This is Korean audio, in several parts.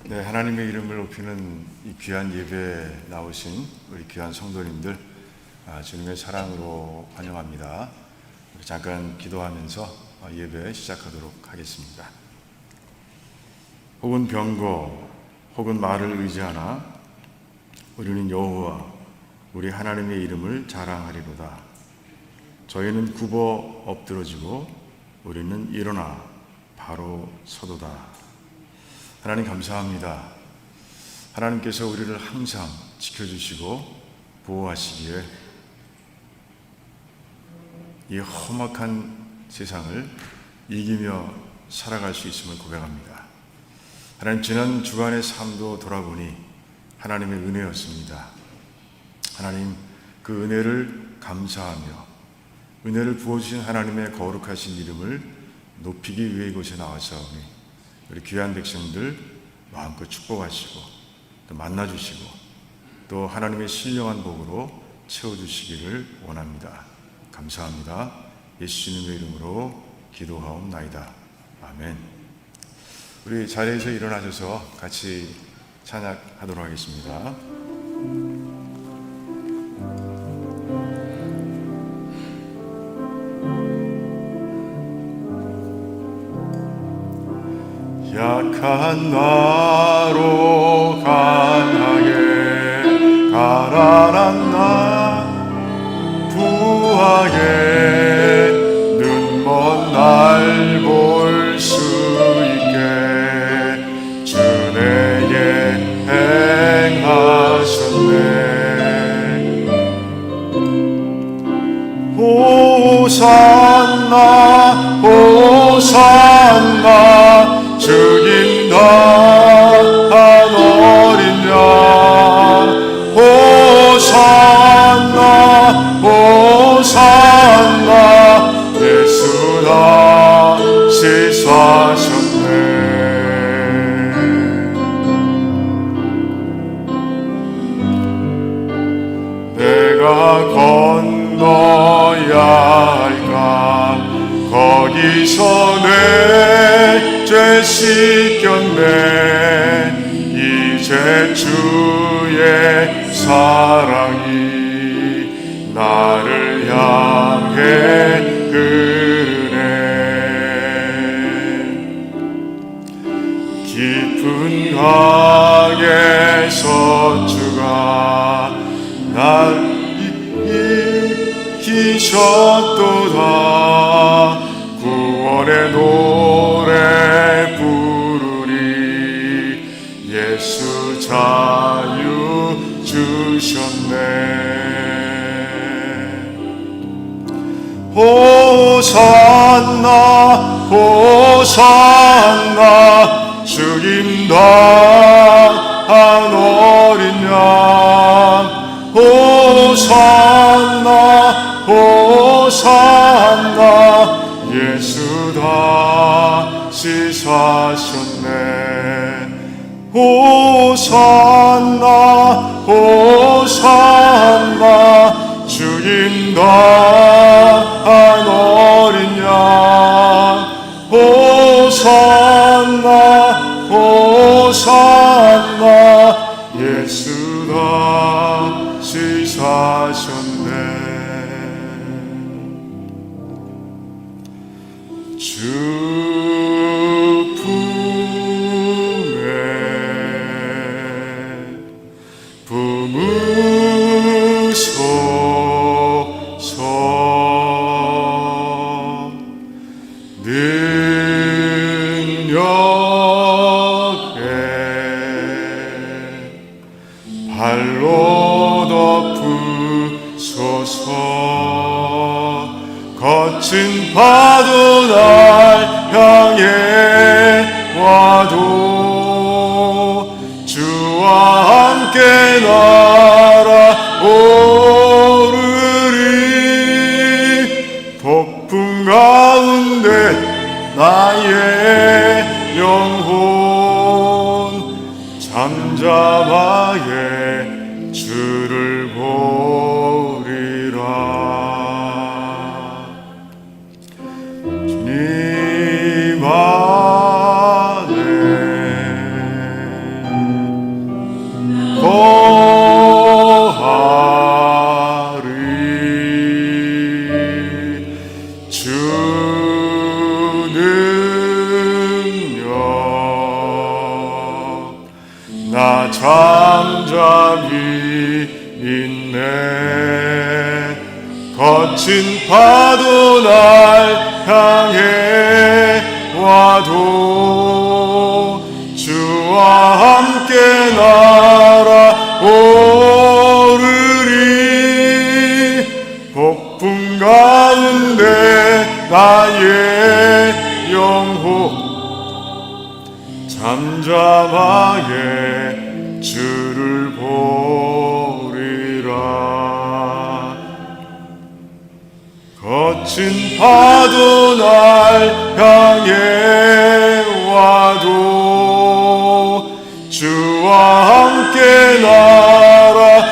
네, 하나님의 이름을 높이는 이 귀한 예배에 나오신 우리 귀한 성도님들, 주님의 사랑으로 환영합니다. 우리 잠깐 기도하면서 예배 시작하도록 하겠습니다. 혹은 병거, 혹은 말을 의지하나 우리는 여호와 우리 하나님의 이름을 자랑하리로다. 저희는 굽어 엎드러지고 우리는 일어나 바로 서도다. 하나님 감사합니다. 하나님께서 우리를 항상 지켜주시고 보호하시기에 이 험악한 세상을 이기며 살아갈 수 있음을 고백합니다. 하나님, 지난 주간의 삶도 돌아보니 하나님의 은혜였습니다. 하나님, 그 은혜를 감사하며 은혜를 부어주신 하나님의 거룩하신 이름을 높이기 위해 이곳에 나와서오니 우리 귀한 백성들 마음껏 축복하시고 또 만나주시고 또 하나님의 신령한 복으로 채워주시기를 원합니다. 감사합니다. 예수님의 이름으로 기도하옵나이다. 아멘. 우리 자리에서 일어나셔서 같이 찬양하도록 하겠습니다. 약한 나로 강하게 가라란 나 부하게 눈먼 날 볼 수 있게 주 내게 행하셨네. 호산나 호산나 주님 다한 어린 양 호산나 호산나 예수 다시 사셨네. 내가 건너야 할까 거기서 내 죄 씻겼네. 이제 주의 사랑이 나를 향해 흐르네. 깊은 강에서 주가 날 이기셨도다. 구원의 노래 부르리. 예수 자유 주셨네. 호산나 호산나 주님 다한 어린 양 호산나 호산나 예수 다시 사셨네. 호산나 호산나 주님 다한 어린 양 호산나 호산나 예수 다시 사셨네. 주 품에 품으소서. 능력에 발로 덮으소서. 거친 파도 날 향해 와도 주와 함께 날아오르리. 폭풍 가운데 나의 영혼 잠잠하게 주를 보리라. 주님 안에 거하리. 주 능력 나 잠잠히 있네. 거친 파도 날 향해 와도 주와 함께 날아오르리. 폭풍 가운데 나의 영혼 잠잠하게 주를 보리라. 거친 파도 날 향해 와도 주와 함께 날아오르리.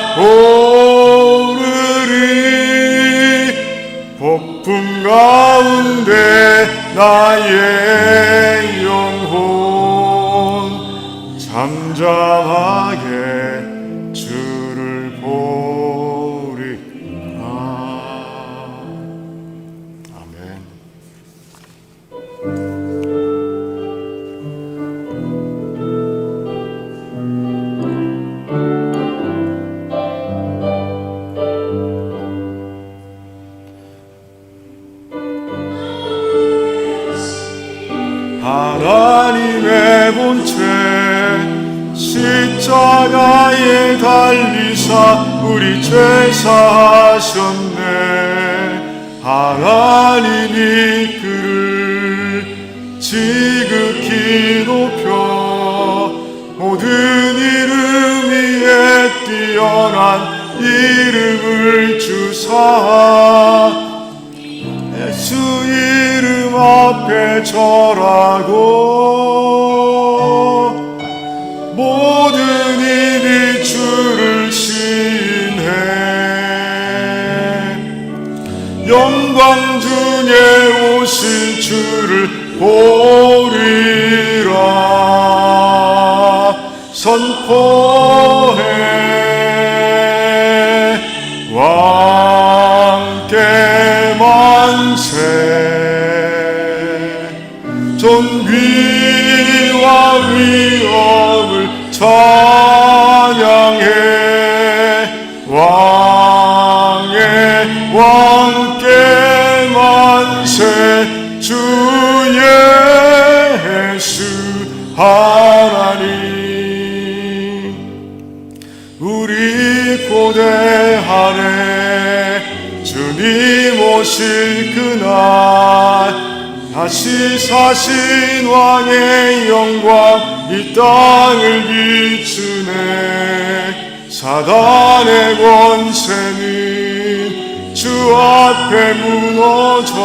폭풍 가운데 나의 영혼 잠잠하게 주를 보리라. 아멘. 하나님의 본체 십자가에 달리사 우리 죄 사하셨네. 하나님이 그를 지극히 높여 모든 이름 위에 뛰어난 이름을 주사 예수 이름 앞에 절하고 모든 입이 주를 시인해. 영광 중에 오신 주를 보리라. 선포해 왕께 만세. 존귀와 위엄을 찬양해. 왕의 왕께 만세. 주 예수 하나님 우리 고대하네. 주님 오실 그날 다시 사신 왕의 영광 이 땅을 비추네. 사단의 권세는 주 앞에 무너져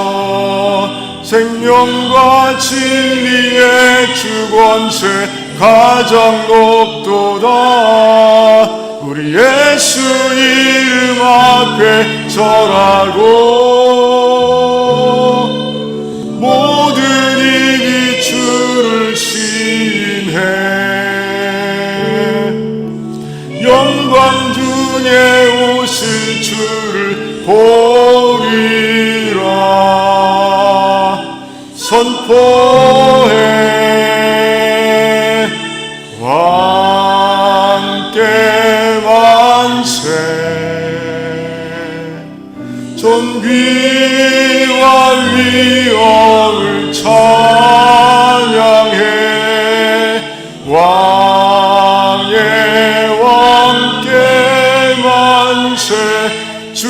생명과 진리의 주 권세 가장 높도다. 우리 예수 이름 앞에 절하고 모든 입이 주를 시인해. 영광 중에 오실 주를 보리라. 선포해 왕께 만세. 존귀와 위엄을 찬양해. 왕의 왕께 만세. 주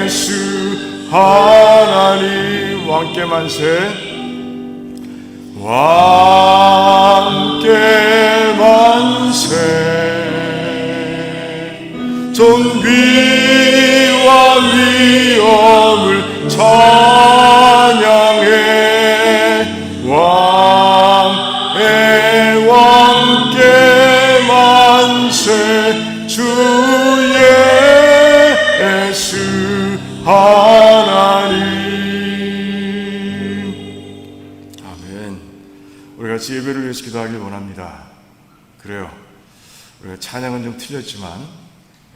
예수 하나님 왕께 만세. 왕께 만세. 존귀와 위엄을 찬양해. 왕의 왕 위해서 기도하길 원합니다. 그래요. 우리가 찬양은 좀 틀렸지만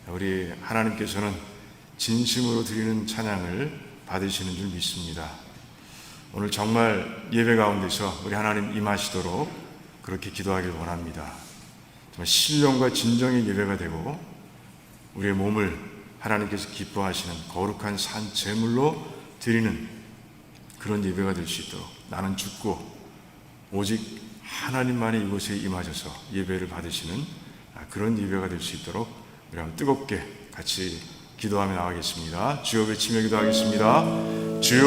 우리 하나님께서는 진심으로 드리는 찬양을 받으시는 줄 믿습니다. 오늘 정말 예배 가운데서 우리 하나님 임하시도록 그렇게 기도하길 원합니다. 정말 신령과 진정의 예배가 되고 우리의 몸을 하나님께서 기뻐하시는 거룩한 산 제물로 드리는 그런 예배가 될 수 있도록, 나는 죽고 오직 하나님만이 이곳에 임하셔서 예배를 받으시는 그런 예배가 될 수 있도록 우리 한번 뜨겁게 같이 기도하며 나가겠습니다. 주여 외치며 기도하겠습니다. 주여,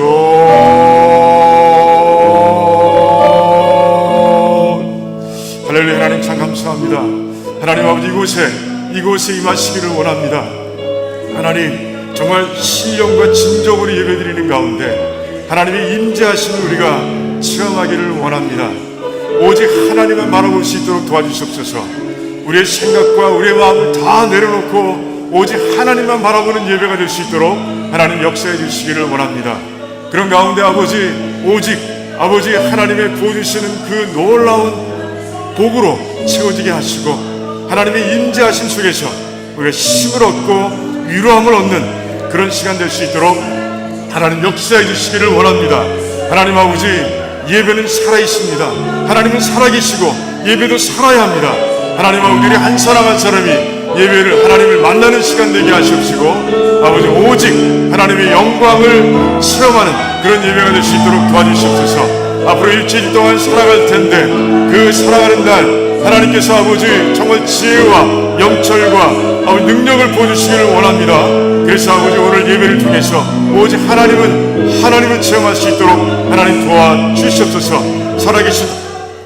할렐루야. 하나님 참 감사합니다. 하나님 아버지, 이곳에 임하시기를 원합니다. 하나님 정말 신령과 진정으로 예배드리는 가운데 하나님의 임재하심을 우리가 체험하기를 원합니다. 오직 하나님만 바라볼 수 있도록 도와주시옵소서. 우리의 생각과 우리의 마음을 다 내려놓고 오직 하나님만 바라보는 예배가 될 수 있도록 하나님 역사해 주시기를 원합니다. 그런 가운데 오직 아버지 하나님의 부어주시는 그 놀라운 복으로 채워지게 하시고 하나님의 임재하심 속에서 우리가 힘을 얻고 위로함을 얻는 그런 시간 될 수 있도록 하나님 역사해 주시기를 원합니다. 하나님 아버지, 예배는 살아있습니다. 하나님은 살아계시고 예배도 살아야 합니다. 하나님 아버지, 우리 한 사람 한 사람이 예배를 하나님을 만나는 시간 되게 하시옵시고 아버지, 오직 하나님의 영광을 체험하는 그런 예배가 될 수 있도록 도와주시옵소서. 앞으로 일주일 동안 살아갈 텐데 그 살아가는 날 하나님께서 아버지 정말 지혜와 영철과 아버지 능력을 보여주시기를 원합니다. 그래서 아버지 오늘 예배를 통해서 오직 하나님을 체험할 수 있도록 하나님 도와주시옵소서. 살아계신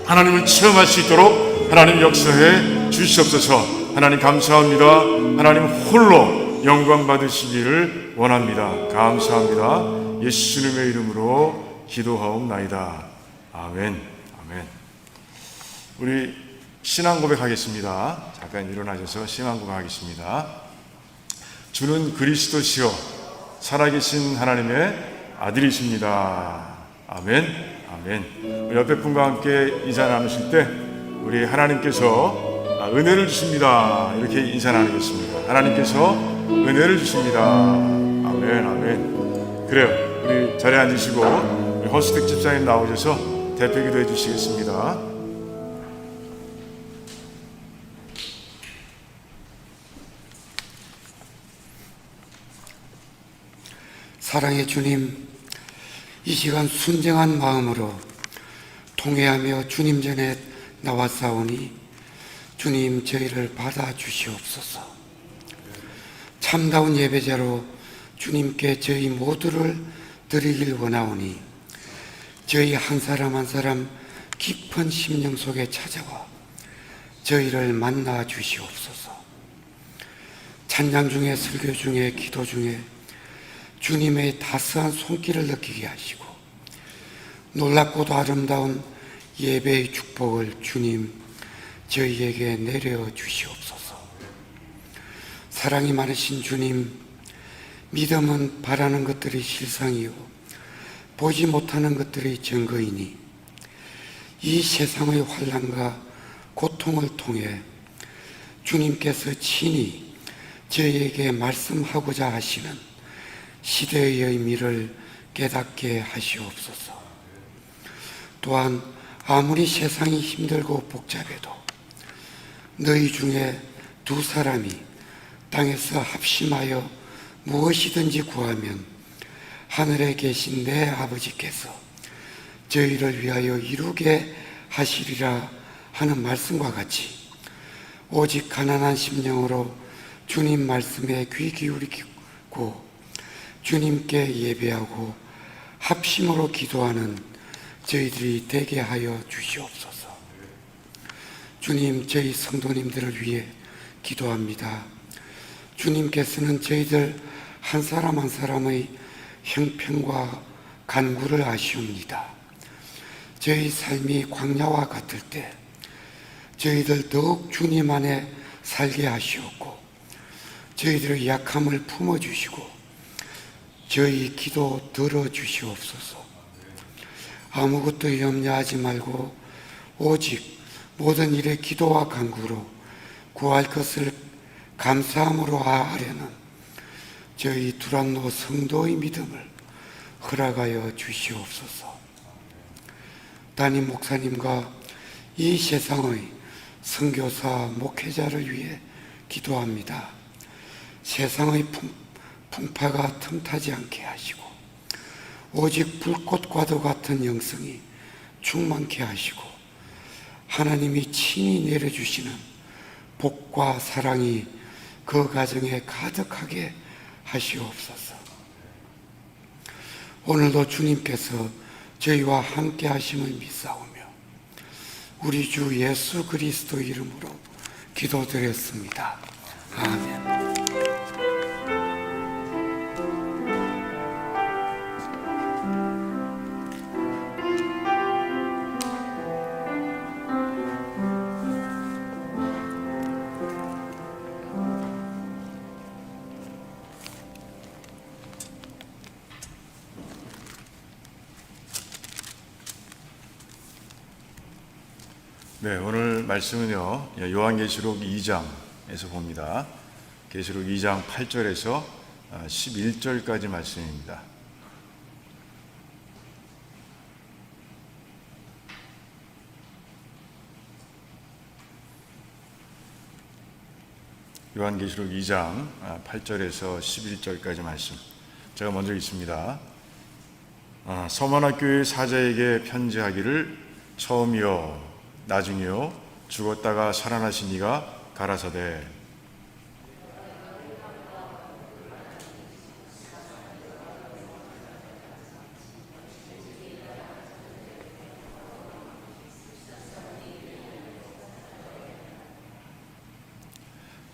하나님을 체험할 수 있도록 하나님 역사해 주시옵소서. 하나님 감사합니다. 하나님 홀로 영광 받으시기를 원합니다. 감사합니다. 예수님의 이름으로 기도하옵나이다. 아멘. 아멘. 우리 신앙 고백하겠습니다. 잠깐 일어나셔서 신앙 고백하겠습니다. 주는 그리스도시요 살아계신 하나님의 아들이십니다. 아멘. 아멘. 우리 옆에 분과 함께 인사 나누실 때 우리 하나님께서 은혜를 주십니다. 이렇게 인사 나누겠습니다. 하나님께서 은혜를 주십니다. 아멘. 아멘. 그래요. 우리 자리에 앉으시고 우리 허수택 집사님 나오셔서 대표 기도해 주시겠습니다. 사랑의 주님, 이 시간 순정한 마음으로 통회하며 주님 전에 나왔사오니 주님 저희를 받아주시옵소서. 참다운 예배자로 주님께 저희 모두를 드리길 원하오니 저희 한 사람 한 사람 깊은 심령 속에 찾아와 저희를 만나 주시옵소서. 찬양 중에, 설교 중에, 기도 중에 주님의 따스한 손길을 느끼게 하시고 놀랍고도 아름다운 예배의 축복을 주님 저희에게 내려 주시옵소서. 사랑이 많으신 주님, 믿음은 바라는 것들이 실상이요 보지 못하는 것들이 증거이니 이 세상의 환난과 고통을 통해 주님께서 친히 저희에게 말씀하고자 하시는 시대의 의미를 깨닫게 하시옵소서. 또한 아무리 세상이 힘들고 복잡해도 너희 중에 두 사람이 땅에서 합심하여 무엇이든지 구하면 하늘에 계신 내 아버지께서 저희를 위하여 이루게 하시리라 하는 말씀과 같이 오직 가난한 심령으로 주님 말씀에 귀 기울이고 주님께 예배하고 합심으로 기도하는 저희들이 되게 하여 주시옵소서. 주님, 저희 성도님들을 위해 기도합니다. 주님께서는 저희들 한 사람 한 사람의 형편과 간구를 아시옵니다. 저희 삶이 광야와 같을 때 저희들 더욱 주님 안에 살게 하시옵고 저희들의 약함을 품어주시고 저희 기도 들어주시옵소서. 아무것도 염려하지 말고 오직 모든 일에 기도와 간구로 구할 것을 감사함으로 하려는 저희 두란노 성도의 믿음을 허락하여 주시옵소서. 담임 목사님과 이 세상의 선교사 목회자를 위해 기도합니다. 세상의 풍파가 틈타지 않게 하시고 오직 불꽃과도 같은 영성이 충만케 하시고 하나님이 친히 내려주시는 복과 사랑이 그 가정에 가득하게 하시옵소서. 오늘도 주님께서 저희와 함께 하심을 믿사오며 우리 주 예수 그리스도 이름으로 기도드렸습니다. 아멘. 네, 오늘 말씀은요, 요한계시록 2장에서 봅니다. 계시록 2장 8절에서 11절까지 말씀입니다. 요한계시록 2장 8절에서 11절까지 말씀. 제가 먼저 읽습니다. 서머나 교회 사자에게 편지하기를 처음이요 나중이요 죽었다가 살아나신 이가 가라사대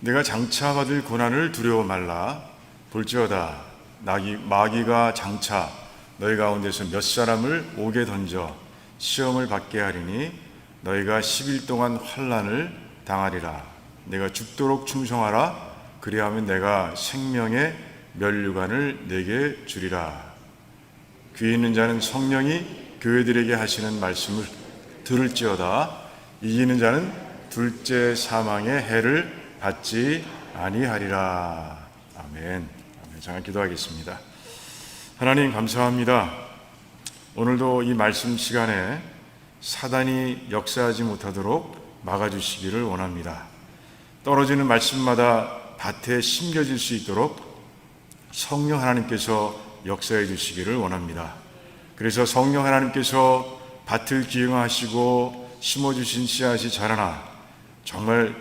내가 장차 받을 고난을 두려워 말라. 볼지어다 마귀가 장차 너희 가운데서 몇 사람을 옥에 던져 시험을 받게 하리니 너희가 10일 동안 환난을 당하리라. 내가 죽도록 충성하라. 그리하면 내가 생명의 면류관을 내게 주리라. 귀 있는 자는 성령이 교회들에게 하시는 말씀을 들을지어다. 이기는 자는 둘째 사망의 해를 받지 아니하리라. 아멘. 잠깐 기도하겠습니다. 하나님 감사합니다. 오늘도 이 말씀 시간에 사단이 역사하지 못하도록 막아주시기를 원합니다. 떨어지는 말씀마다 밭에 심겨질 수 있도록 성령 하나님께서 역사해 주시기를 원합니다. 그래서 성령 하나님께서 밭을 기응하시고 심어주신 씨앗이 자라나 정말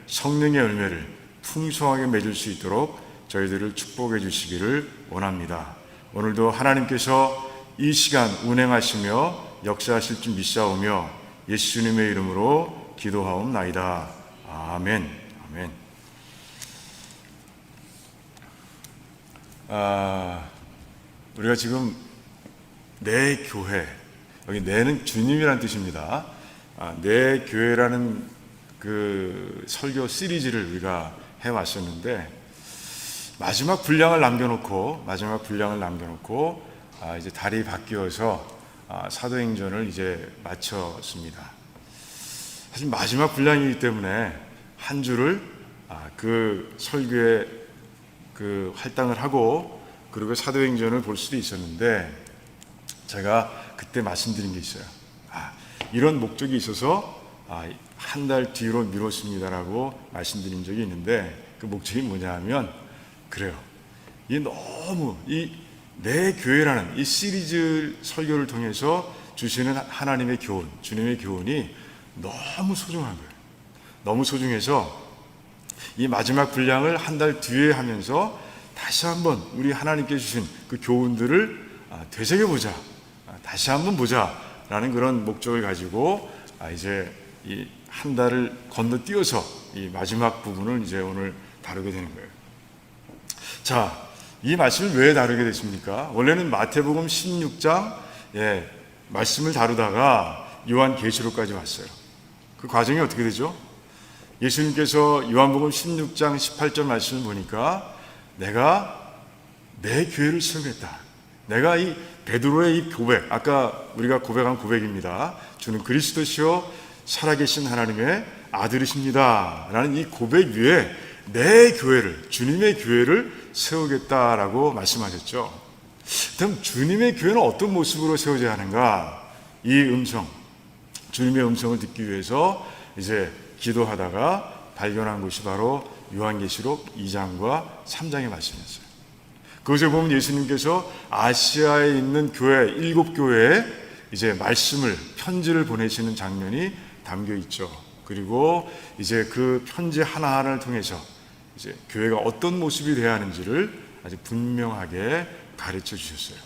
성령의 열매를 풍성하게 맺을 수 있도록 저희들을 축복해 주시기를 원합니다. 오늘도 하나님께서 이 시간 운행하시며 역사하실 줄 믿사오며 예수님의 이름으로 기도하옵나이다. 아멘. 아멘. 우리가 지금 내 교회, 여기 내는 주님이라는 뜻입니다. 내 교회라는 그 설교 시리즈를 우리가 해왔었는데 마지막 분량을 남겨놓고 이제 달이 바뀌어서 사도행전을 이제 마쳤습니다. 사실 마지막 분량이기 때문에 한 주를 그 설교에 그 할당을 하고 그리고 사도행전을 볼 수도 있었는데 제가 그때 말씀드린 게 있어요. 이런 목적이 있어서 한 달 뒤로 미뤘습니다라고 말씀드린 적이 있는데 그 목적이 뭐냐 하면 그래요. 이 너무 내 교회라는 이 시리즈 설교를 통해서 주시는 하나님의 교훈, 주님의 교훈이 너무 소중한 거예요. 너무 소중해서 이 마지막 분량을 한 달 뒤에 하면서 다시 한번 우리 하나님께 주신 그 교훈들을 되새겨보자, 다시 한번 보자라는 그런 목적을 가지고 이제 이 한 달을 건너뛰어서 이 마지막 부분을 이제 오늘 다루게 되는 거예요. 자, 이 말씀을 왜 다루게 됐습니까? 원래는 마태복음 16장 말씀을 다루다가 요한계시록까지 왔어요. 그 과정이 어떻게 되죠? 예수님께서 요한복음 16장 18절 말씀을 보니까 내가 내 교회를 세우겠다. 내가 이 베드로의 이 고백, 아까 우리가 고백한 고백입니다. 주는 그리스도시요 살아계신 하나님의 아들이십니다 라는 이 고백 위에 내 교회를, 주님의 교회를 세우겠다라고 말씀하셨죠. 그럼 주님의 교회는 어떤 모습으로 세워져야 하는가? 이 음성, 주님의 음성을 듣기 위해서 이제 기도하다가 발견한 것이 바로 요한계시록 2장과 3장의 말씀이었어요. 그것을 보면 예수님께서 아시아에 있는 교회, 7교회에 이제 말씀을, 편지를 보내시는 장면이 담겨 있죠. 그리고 이제 그 편지 하나하나를 통해서 이제 교회가 어떤 모습이 되어야 하는지를 아주 분명하게 가르쳐 주셨어요.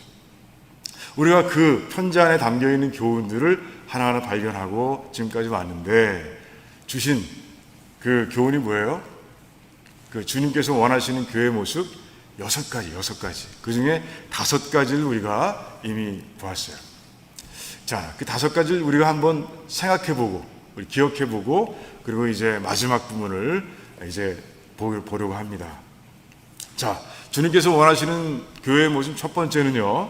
우리가 그 편지 안에 담겨 있는 교훈들을 하나하나 발견하고 지금까지 왔는데, 주신 그 교훈이 뭐예요? 그 주님께서 원하시는 교회의 모습 6가지. 그 중에 5가지를 우리가 이미 보았어요. 자, 그 5가지를 우리가 한번 생각해보고, 우리 기억해보고, 그리고 이제 마지막 부분을 이제 보려고 합니다. 자, 주님께서 원하시는 교회의 모습 첫 번째는요,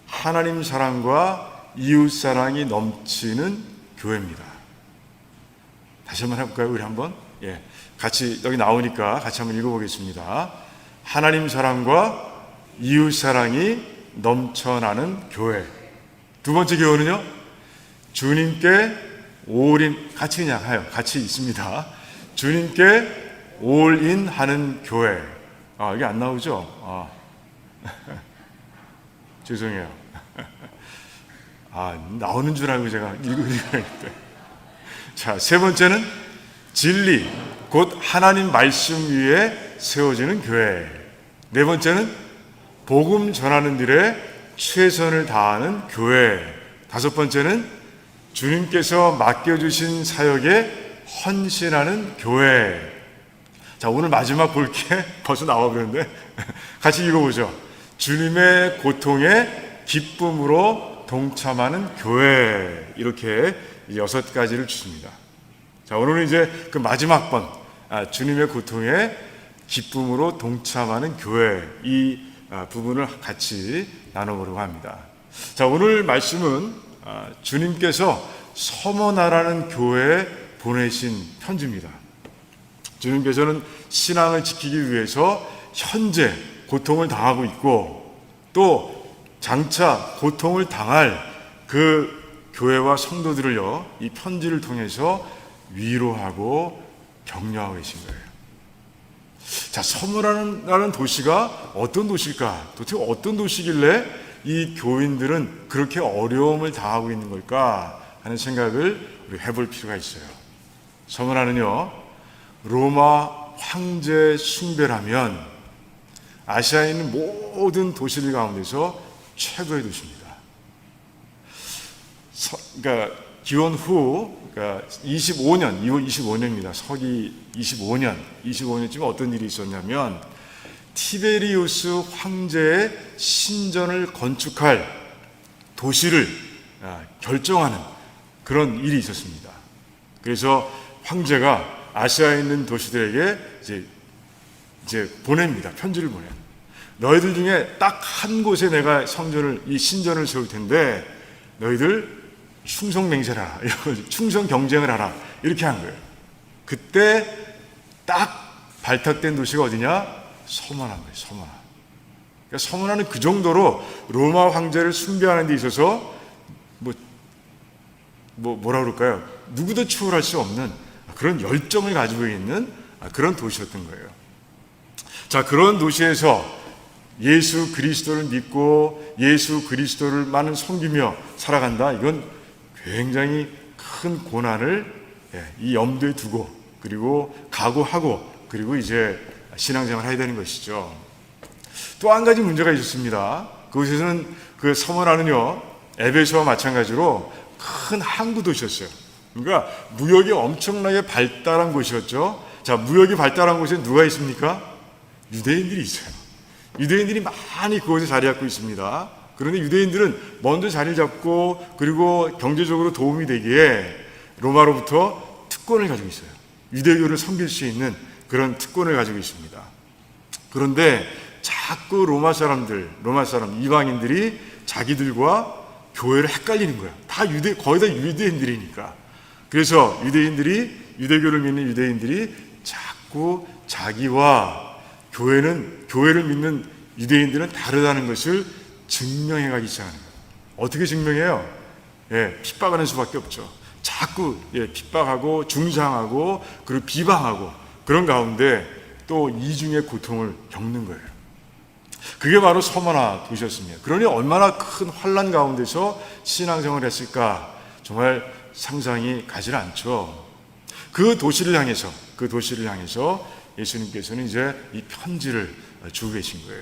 하나님 사랑과 이웃 사랑이 넘치는 교회입니다. 다시 한번 해볼까요? 우리 한번? 예, 같이 여기 나오니까 같이 한번 읽어보겠습니다. 하나님 사랑과 이웃 사랑이 넘쳐나는 교회. 두 번째 교훈은요, 주님께 올인, 같이 그냥 해요. 같이 있습니다. 주님께 올인하는 교회. 아, 이게 안 나오죠? 죄송해요. 나오는 줄 알고 제가 읽으려는데. 자, 세 번째는 진리, 곧 하나님 말씀 위에 세워지는 교회. 네 번째는 복음 전하는 일에 최선을 다하는 교회. 다섯 번째는 주님께서 맡겨주신 사역에 헌신하는 교회. 자, 오늘 마지막 볼 게 벌써 나와버렸는데 같이 읽어보죠. 주님의 고통에 기쁨으로 동참하는 교회. 이렇게 6가지를 주십니다. 자, 오늘은 이제 그 마지막 번, 주님의 고통에 기쁨으로 동참하는 교회, 이 부분을 같이 나눠보려고 합니다. 자, 오늘 말씀은 주님께서 서머나라는 교회에 보내신 편지입니다. 주님께서는 신앙을 지키기 위해서 현재 고통을 당하고 있고, 또 장차 고통을 당할 그 교회와 성도들을요, 이 편지를 통해서 위로하고 격려하고 계신 거예요. 자, 서머나라는 도시가 어떤 도시일까? 도대체 어떤 도시길래 이 교인들은 그렇게 어려움을 당하고 있는 걸까 하는 생각을 우리 해볼 필요가 있어요. 서머나는요, 로마 황제 숭배라면 아시아에 있는 모든 도시들 가운데서 최고의 도시입니다. 그러니까 기원 후, 그러니까 25년, 2월 25년입니다. 서기 25년쯤에 어떤 일이 있었냐면, 티베리우스 황제의 신전을 건축할 도시를 결정하는 그런 일이 있었습니다. 그래서 황제가 아시아에 있는 도시들에게 이제 보냅니다. 편지를 보내요. 너희들 중에 딱 한 곳에 내가 이 신전을 세울 텐데 너희들 충성 맹세하라, 충성 경쟁을 하라, 이렇게 한 거예요. 그때 딱 발탁된 도시가 어디냐? 서머나인 거예요. 서머나. 그러니까 서머나는 그 정도로 로마 황제를 숭배하는 데 있어서 뭐라 그럴까요? 누구도 추월할 수 없는 그런 열정을 가지고 있는 그런 도시였던 거예요. 자, 그런 도시에서 예수 그리스도를 믿고 예수 그리스도를만을 섬기며 살아간다. 이건 굉장히 큰 고난을 이 염두에 두고, 그리고 각오하고, 그리고 이제 신앙생활을 해야 되는 것이죠. 또 한 가지 문제가 있었습니다. 그곳에서는 그 서머나는요, 에베소와 마찬가지로 큰 항구 도시였어요. 그러니까 무역이 엄청나게 발달한 곳이었죠. 자, 무역이 발달한 곳에 누가 있습니까? 유대인들이 있어요. 유대인들이 많이 그곳에 자리 잡고 있습니다. 그런데 유대인들은 먼저 자리 잡고, 그리고 경제적으로 도움이 되기에 로마로부터 특권을 가지고 있어요. 유대교를 섬길 수 있는 그런 특권을 가지고 있습니다. 그런데 자꾸 로마 사람, 이방인들이 자기들과 교회를 헷갈리는 거야. 거의 다 유대인들이니까. 그래서 유대교를 믿는 유대인들이 자꾸 자기와 교회를 믿는 유대인들은 다르다는 것을 증명해 가기 시작하는 거예요. 어떻게 증명해요? 핍박하는 수밖에 없죠. 자꾸 핍박하고 중상하고 그리고 비방하고 그런 가운데 또 이중의 고통을 겪는 거예요. 그게 바로 서머나 도시였습니다. 그러니 얼마나 큰 환난 가운데서 신앙생활을 했을까 정말 상상이 가지 않죠. 그 도시를 향해서 예수님께서는 이제 이 편지를 주고 계신 거예요.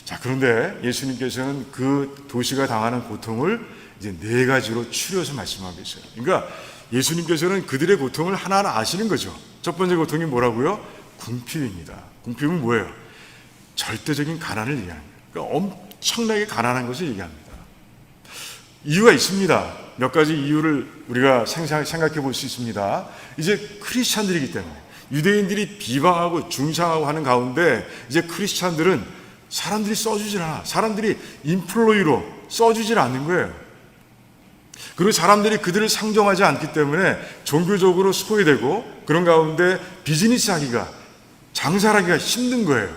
자, 그런데 예수님께서는 그 도시가 당하는 고통을 이제 4가지로 추려서 말씀하고 계세요. 그러니까 예수님께서는 그들의 고통을 하나하나 아시는 거죠. 첫 번째 고통이 뭐라고요? 궁핍입니다. 궁핍은 뭐예요? 절대적인 가난을 얘기하는 거예요. 그러니까 엄청나게 가난한 것을 얘기합니다. 이유가 있습니다. 몇 가지 이유를 우리가 생각해 볼 수 있습니다. 이제 크리스찬들이기 때문에 유대인들이 비방하고 중상하고 하는 가운데 이제 크리스찬들은 사람들이 써주질 않아. 사람들이 인플로이로 써주질 않는 거예요. 그리고 사람들이 그들을 상정하지 않기 때문에 종교적으로 소외되고 그런 가운데 비즈니스 하기가, 장사하기가 힘든 거예요.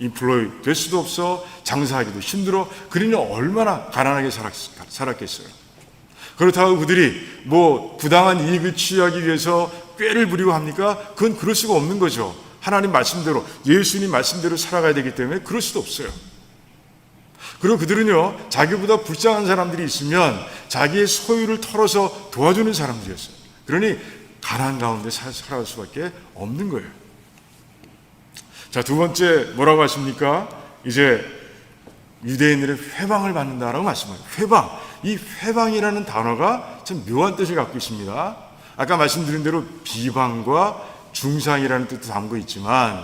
인플로이 될 수도 없어, 장사하기도 힘들어. 그러니 얼마나 가난하게 살았겠어요. 그렇다고 그들이 뭐 부당한 이익을 취하기 위해서 꾀를 부리고 합니까? 그건 그럴 수가 없는 거죠. 하나님 말씀대로, 예수님 말씀대로 살아가야 되기 때문에 그럴 수도 없어요. 그리고 그들은요, 자기보다 불쌍한 사람들이 있으면 자기의 소유를 털어서 도와주는 사람들이었어요. 그러니 가난 가운데 살아갈 수밖에 없는 거예요. 자, 두 번째 뭐라고 하십니까? 이제 유대인들의 회방을 받는다라고 말씀해요. 회방. 이 회방이라는 단어가 참 묘한 뜻을 갖고 있습니다. 아까 말씀드린 대로 비방과 중상이라는 뜻도 담고 있지만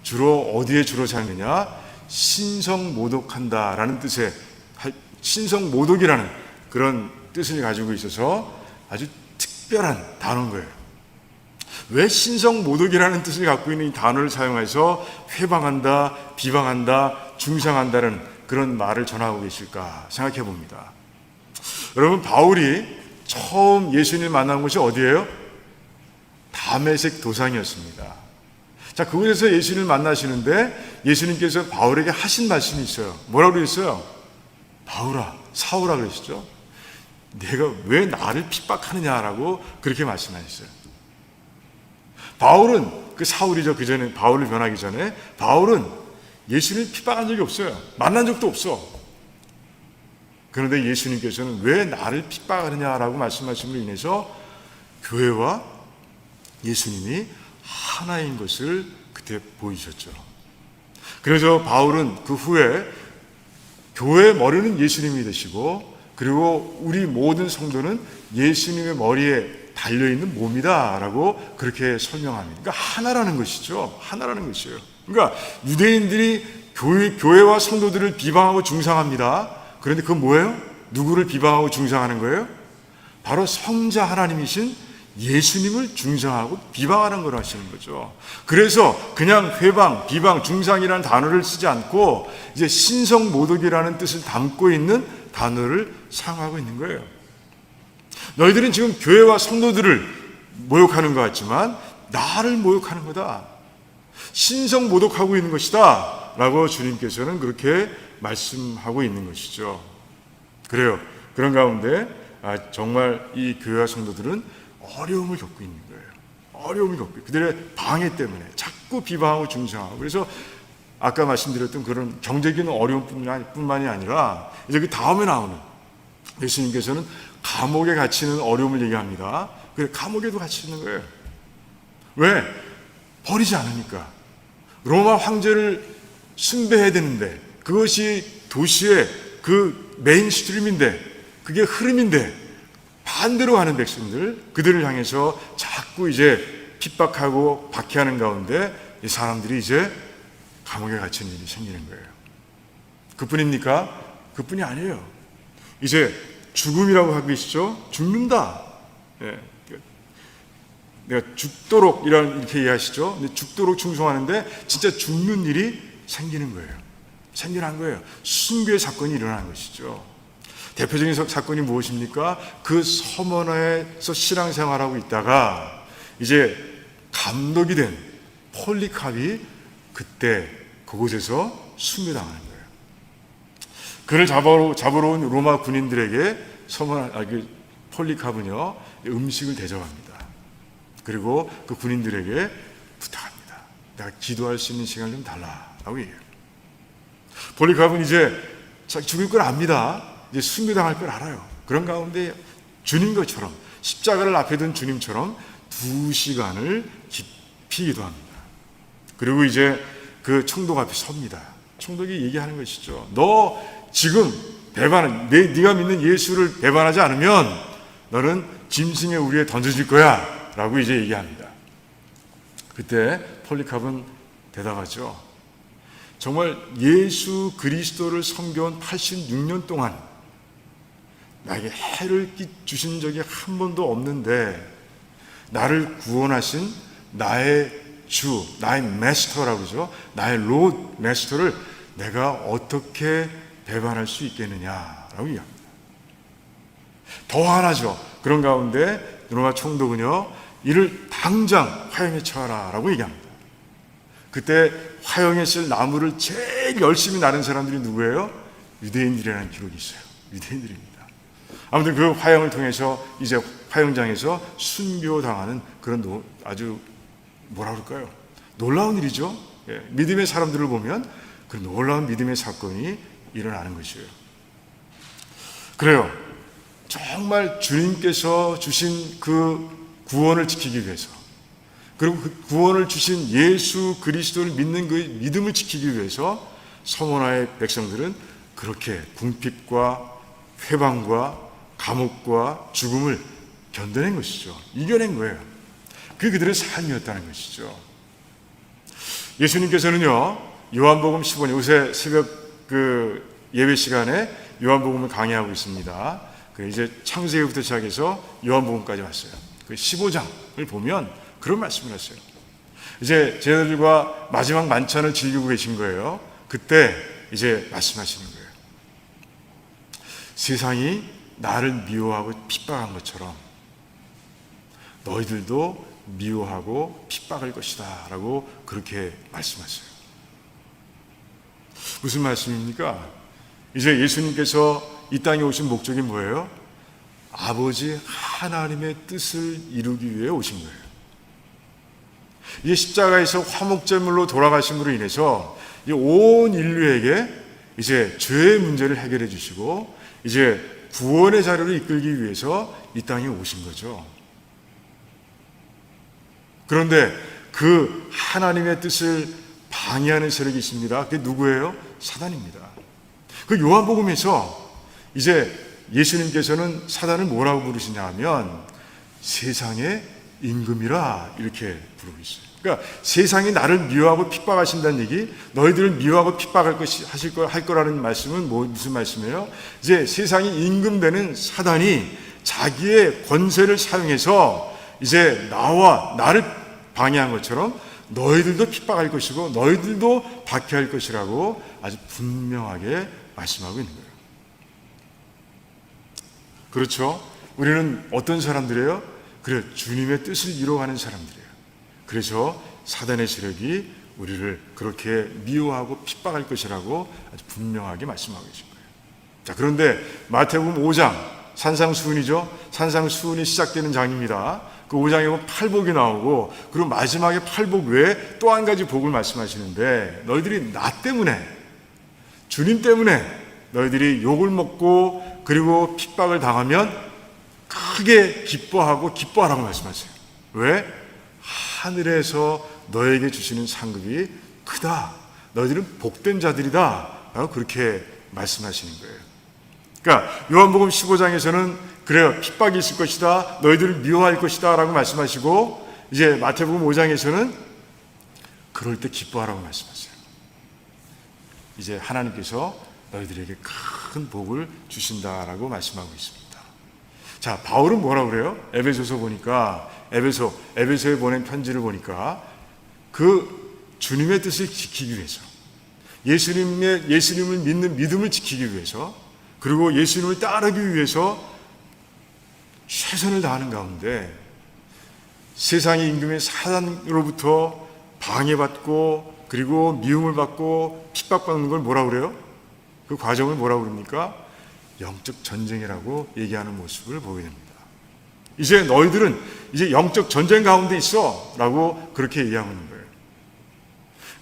주로 어디에 주로 사용되냐? 신성모독한다라는 뜻의, 신성모독이라는 그런 뜻을 가지고 있어서 아주 특별한 단어인 거예요. 왜 신성모독이라는 뜻을 갖고 있는 이 단어를 사용해서 회방한다, 비방한다, 중상한다는 그런 말을 전하고 계실까 생각해 봅니다. 여러분, 바울이 처음 예수님을 만난 곳이 어디예요? 다메섹 도상이었습니다. 자, 그곳에서 예수님을 만나시는데 예수님께서 바울에게 하신 말씀이 있어요. 뭐라고 그랬어요? 바울아, 사울아 그러시죠. 내가 왜 나를 핍박하느냐라고 그렇게 말씀하셨어요. 바울은, 그 사울이죠. 그 전에, 바울을 변하기 전에 바울은 예수님을 핍박한 적이 없어요. 만난 적도 없어. 그런데 예수님께서는 왜 나를 핍박하느냐라고 말씀하심으로 인해서 교회와 예수님이 하나인 것을 그때 보이셨죠. 그래서 바울은 그 후에 교회의 머리는 예수님이 되시고, 그리고 우리 모든 성도는 예수님의 머리에 달려있는 몸이다라고 그렇게 설명합니다. 그러니까 하나라는 것이죠. 하나라는 것이에요. 그러니까 유대인들이 교회와 성도들을 비방하고 중상합니다. 그런데 그건 뭐예요? 누구를 비방하고 중상하는 거예요? 바로 성자 하나님이신 예수님을 중상하고 비방하는 걸 하시는 거죠. 그래서 그냥 회방, 비방, 중상이라는 단어를 쓰지 않고 이제 신성모독이라는 뜻을 담고 있는 단어를 사용하고 있는 거예요. 너희들은 지금 교회와 성도들을 모욕하는 것 같지만 나를 모욕하는 거다. 신성모독하고 있는 것이다 라고 주님께서는 그렇게 말씀하고 있는 것이죠. 그래요. 그런 가운데 정말 이 교회와 성도들은 어려움을 겪고 있는 거예요. 어려움을 겪고, 그들의 방해 때문에 자꾸 비방하고 중상하고. 그래서 아까 말씀드렸던 그런 경제적인 어려움뿐만이 아니라 이제 그 다음에 나오는, 예수님께서는 감옥에 갇히는 어려움을 얘기합니다. 그래, 감옥에도 갇히는 거예요. 왜? 버리지 않으니까. 로마 황제를 숭배해야 되는데 그것이 도시의 그 메인 스트림인데, 그게 흐름인데 반대로 가는 백성들, 그들을 향해서 자꾸 이제 핍박하고 박해하는 가운데 이 사람들이 이제 감옥에 갇히는 일이 생기는 거예요. 그뿐입니까? 그뿐이 아니에요. 이제 죽음이라고 하고 계시죠? 죽는다. 내가 죽도록 이렇게 이해하시죠? 근데 죽도록 충성하는데 진짜 죽는 일이 생기는 거예요. 생겨난 거예요. 순교의 사건이 일어난 것이죠. 대표적인 사건이 무엇입니까? 그 서머나에서 신앙생활하고 있다가 이제 감독이 된 폴리캅이 그때 그곳에서 순교당하는 거예요. 그를 잡으러 온 로마 군인들에게 폴리캅은요 음식을 대접합니다. 그리고 그 군인들에게 부탁합니다. 내가 기도할 수 있는 시간을 좀 달라라고 얘기해요. 폴리캅은 이제 죽을 걸 압니다. 이제 순교당할 걸 알아요. 그런 가운데 주님 것처럼 십자가를 앞에 둔 주님처럼 2시간을 깊이 기도합니다. 그리고 이제 그 총독 앞에 섭니다. 총독이 얘기하는 것이죠. 너 지금 네가 믿는 예수를 배반하지 않으면 너는 짐승의 우리에 던져질 거야 라고 이제 얘기합니다. 그때 폴리캅은 대답하죠. 정말 예수 그리스도를 섬겨온 86년 동안 나에게 해를 주신 적이 한 번도 없는데 나를 구원하신 나의 주, 나의 마스터라고 그러죠. 나의 로드 마스터를 내가 어떻게 배반할 수 있겠느냐라고 얘기합니다. 더 화나죠. 그런 가운데 로마 총독은요, 이를 당장 화형에 처하라 라고 얘기합니다. 그때 화형에 쓸 나무를 제일 열심히 나른 사람들이 누구예요? 유대인들이라는 기록이 있어요. 유대인들입니다. 아무튼 그 화형을 통해서 이제 화형장에서 순교당하는 그런 아주 뭐라 그럴까요? 놀라운 일이죠. 예, 믿음의 사람들을 보면 그 놀라운 믿음의 사건이 일어나는 것이에요. 그래요. 정말 주님께서 주신 그 구원을 지키기 위해서, 그리고 그 구원을 주신 예수 그리스도를 믿는 그 믿음을 지키기 위해서 서머나의 백성들은 그렇게 궁핍과 회방과 감옥과 죽음을 견뎌낸 것이죠. 이겨낸 거예요. 그게 그들의 삶이었다는 것이죠. 예수님께서는요, 요한복음 15년, 요새 새벽 그 예배 시간에 요한복음을 강의하고 있습니다. 이제 창세기부터 시작해서 요한복음까지 왔어요. 그 15장을 보면 그런 말씀을 했어요. 이제 제자들과 마지막 만찬을 즐기고 계신 거예요. 그때 이제 말씀하시는 거예요. 세상이 나를 미워하고 핍박한 것처럼 너희들도 미워하고 핍박할 것이다 라고 그렇게 말씀하셨어요. 무슨 말씀입니까? 이제 예수님께서 이 땅에 오신 목적이 뭐예요? 아버지 하나님의 뜻을 이루기 위해 오신 거예요. 이 십자가에서 화목제물로 돌아가심으로 인해서 온 인류에게 이제 죄의 문제를 해결해 주시고 이제 구원의 자리로 이끌기 위해서 이 땅에 오신 거죠. 그런데 그 하나님의 뜻을 방해하는 세력이 있습니다. 그게 누구예요? 사단입니다. 그 요한복음에서 이제 예수님께서는 사단을 뭐라고 부르시냐 하면 세상의 임금이라 이렇게 부르고 있어요. 그러니까 세상이 나를 미워하고 핍박하신다는 얘기, 너희들을 미워하고 핍박할 할 거라는 말씀은 무슨 말씀이에요? 이제 세상이 임금되는 사단이 자기의 권세를 사용해서 이제 나를 방해한 것처럼 너희들도 핍박할 것이고 너희들도 박해할 것이라고 아주 분명하게 말씀하고 있는 거예요. 그렇죠? 우리는 어떤 사람들이에요? 그래, 주님의 뜻을 이루어가는 사람들이에요. 그래서 사단의 세력이 우리를 그렇게 미워하고 핍박할 것이라고 아주 분명하게 말씀하고 계신 거예요. 자, 그런데 마태복음 5장 산상수훈이죠. 산상수훈이 시작되는 장입니다. 그 5장에 보면 팔복이 나오고 그리고 마지막에 팔복 외에 또 한 가지 복을 말씀하시는데 너희들이 나 때문에 주님 때문에 너희들이 욕을 먹고 그리고 핍박을 당하면 크게 기뻐하라고 말씀하세요. 왜? 하늘에서 너에게 주시는 상급이 크다. 너희들은 복된 자들이다. 라고 그렇게 말씀하시는 거예요. 그러니까 요한복음 15장에서는 그래요, 핍박이 있을 것이다, 너희들을 미워할 것이다 라고 말씀하시고 이제 마태복음 5장에서는 그럴 때 기뻐하라고 말씀하세요. 이제 하나님께서 너희들에게 큰 복을 주신다라고 말씀하고 있습니다. 자, 바울은 뭐라고 그래요? 에베소서 보니까 에베소에 보낸 편지를 보니까 그 주님의 뜻을 지키기 위해서 예수님을 믿는 믿음을 지키기 위해서 그리고 예수님을 따르기 위해서 최선을 다하는 가운데 세상의 임금의 사단으로부터 방해받고 그리고 미움을 받고 핍박받는 걸 뭐라 그래요? 그 과정을 뭐라 그럽니까? 영적 전쟁이라고 얘기하는 모습을 보게 됩니다. 이제 너희들은 이제 영적 전쟁 가운데 있어 라고 그렇게 얘기하고 있는 거예요.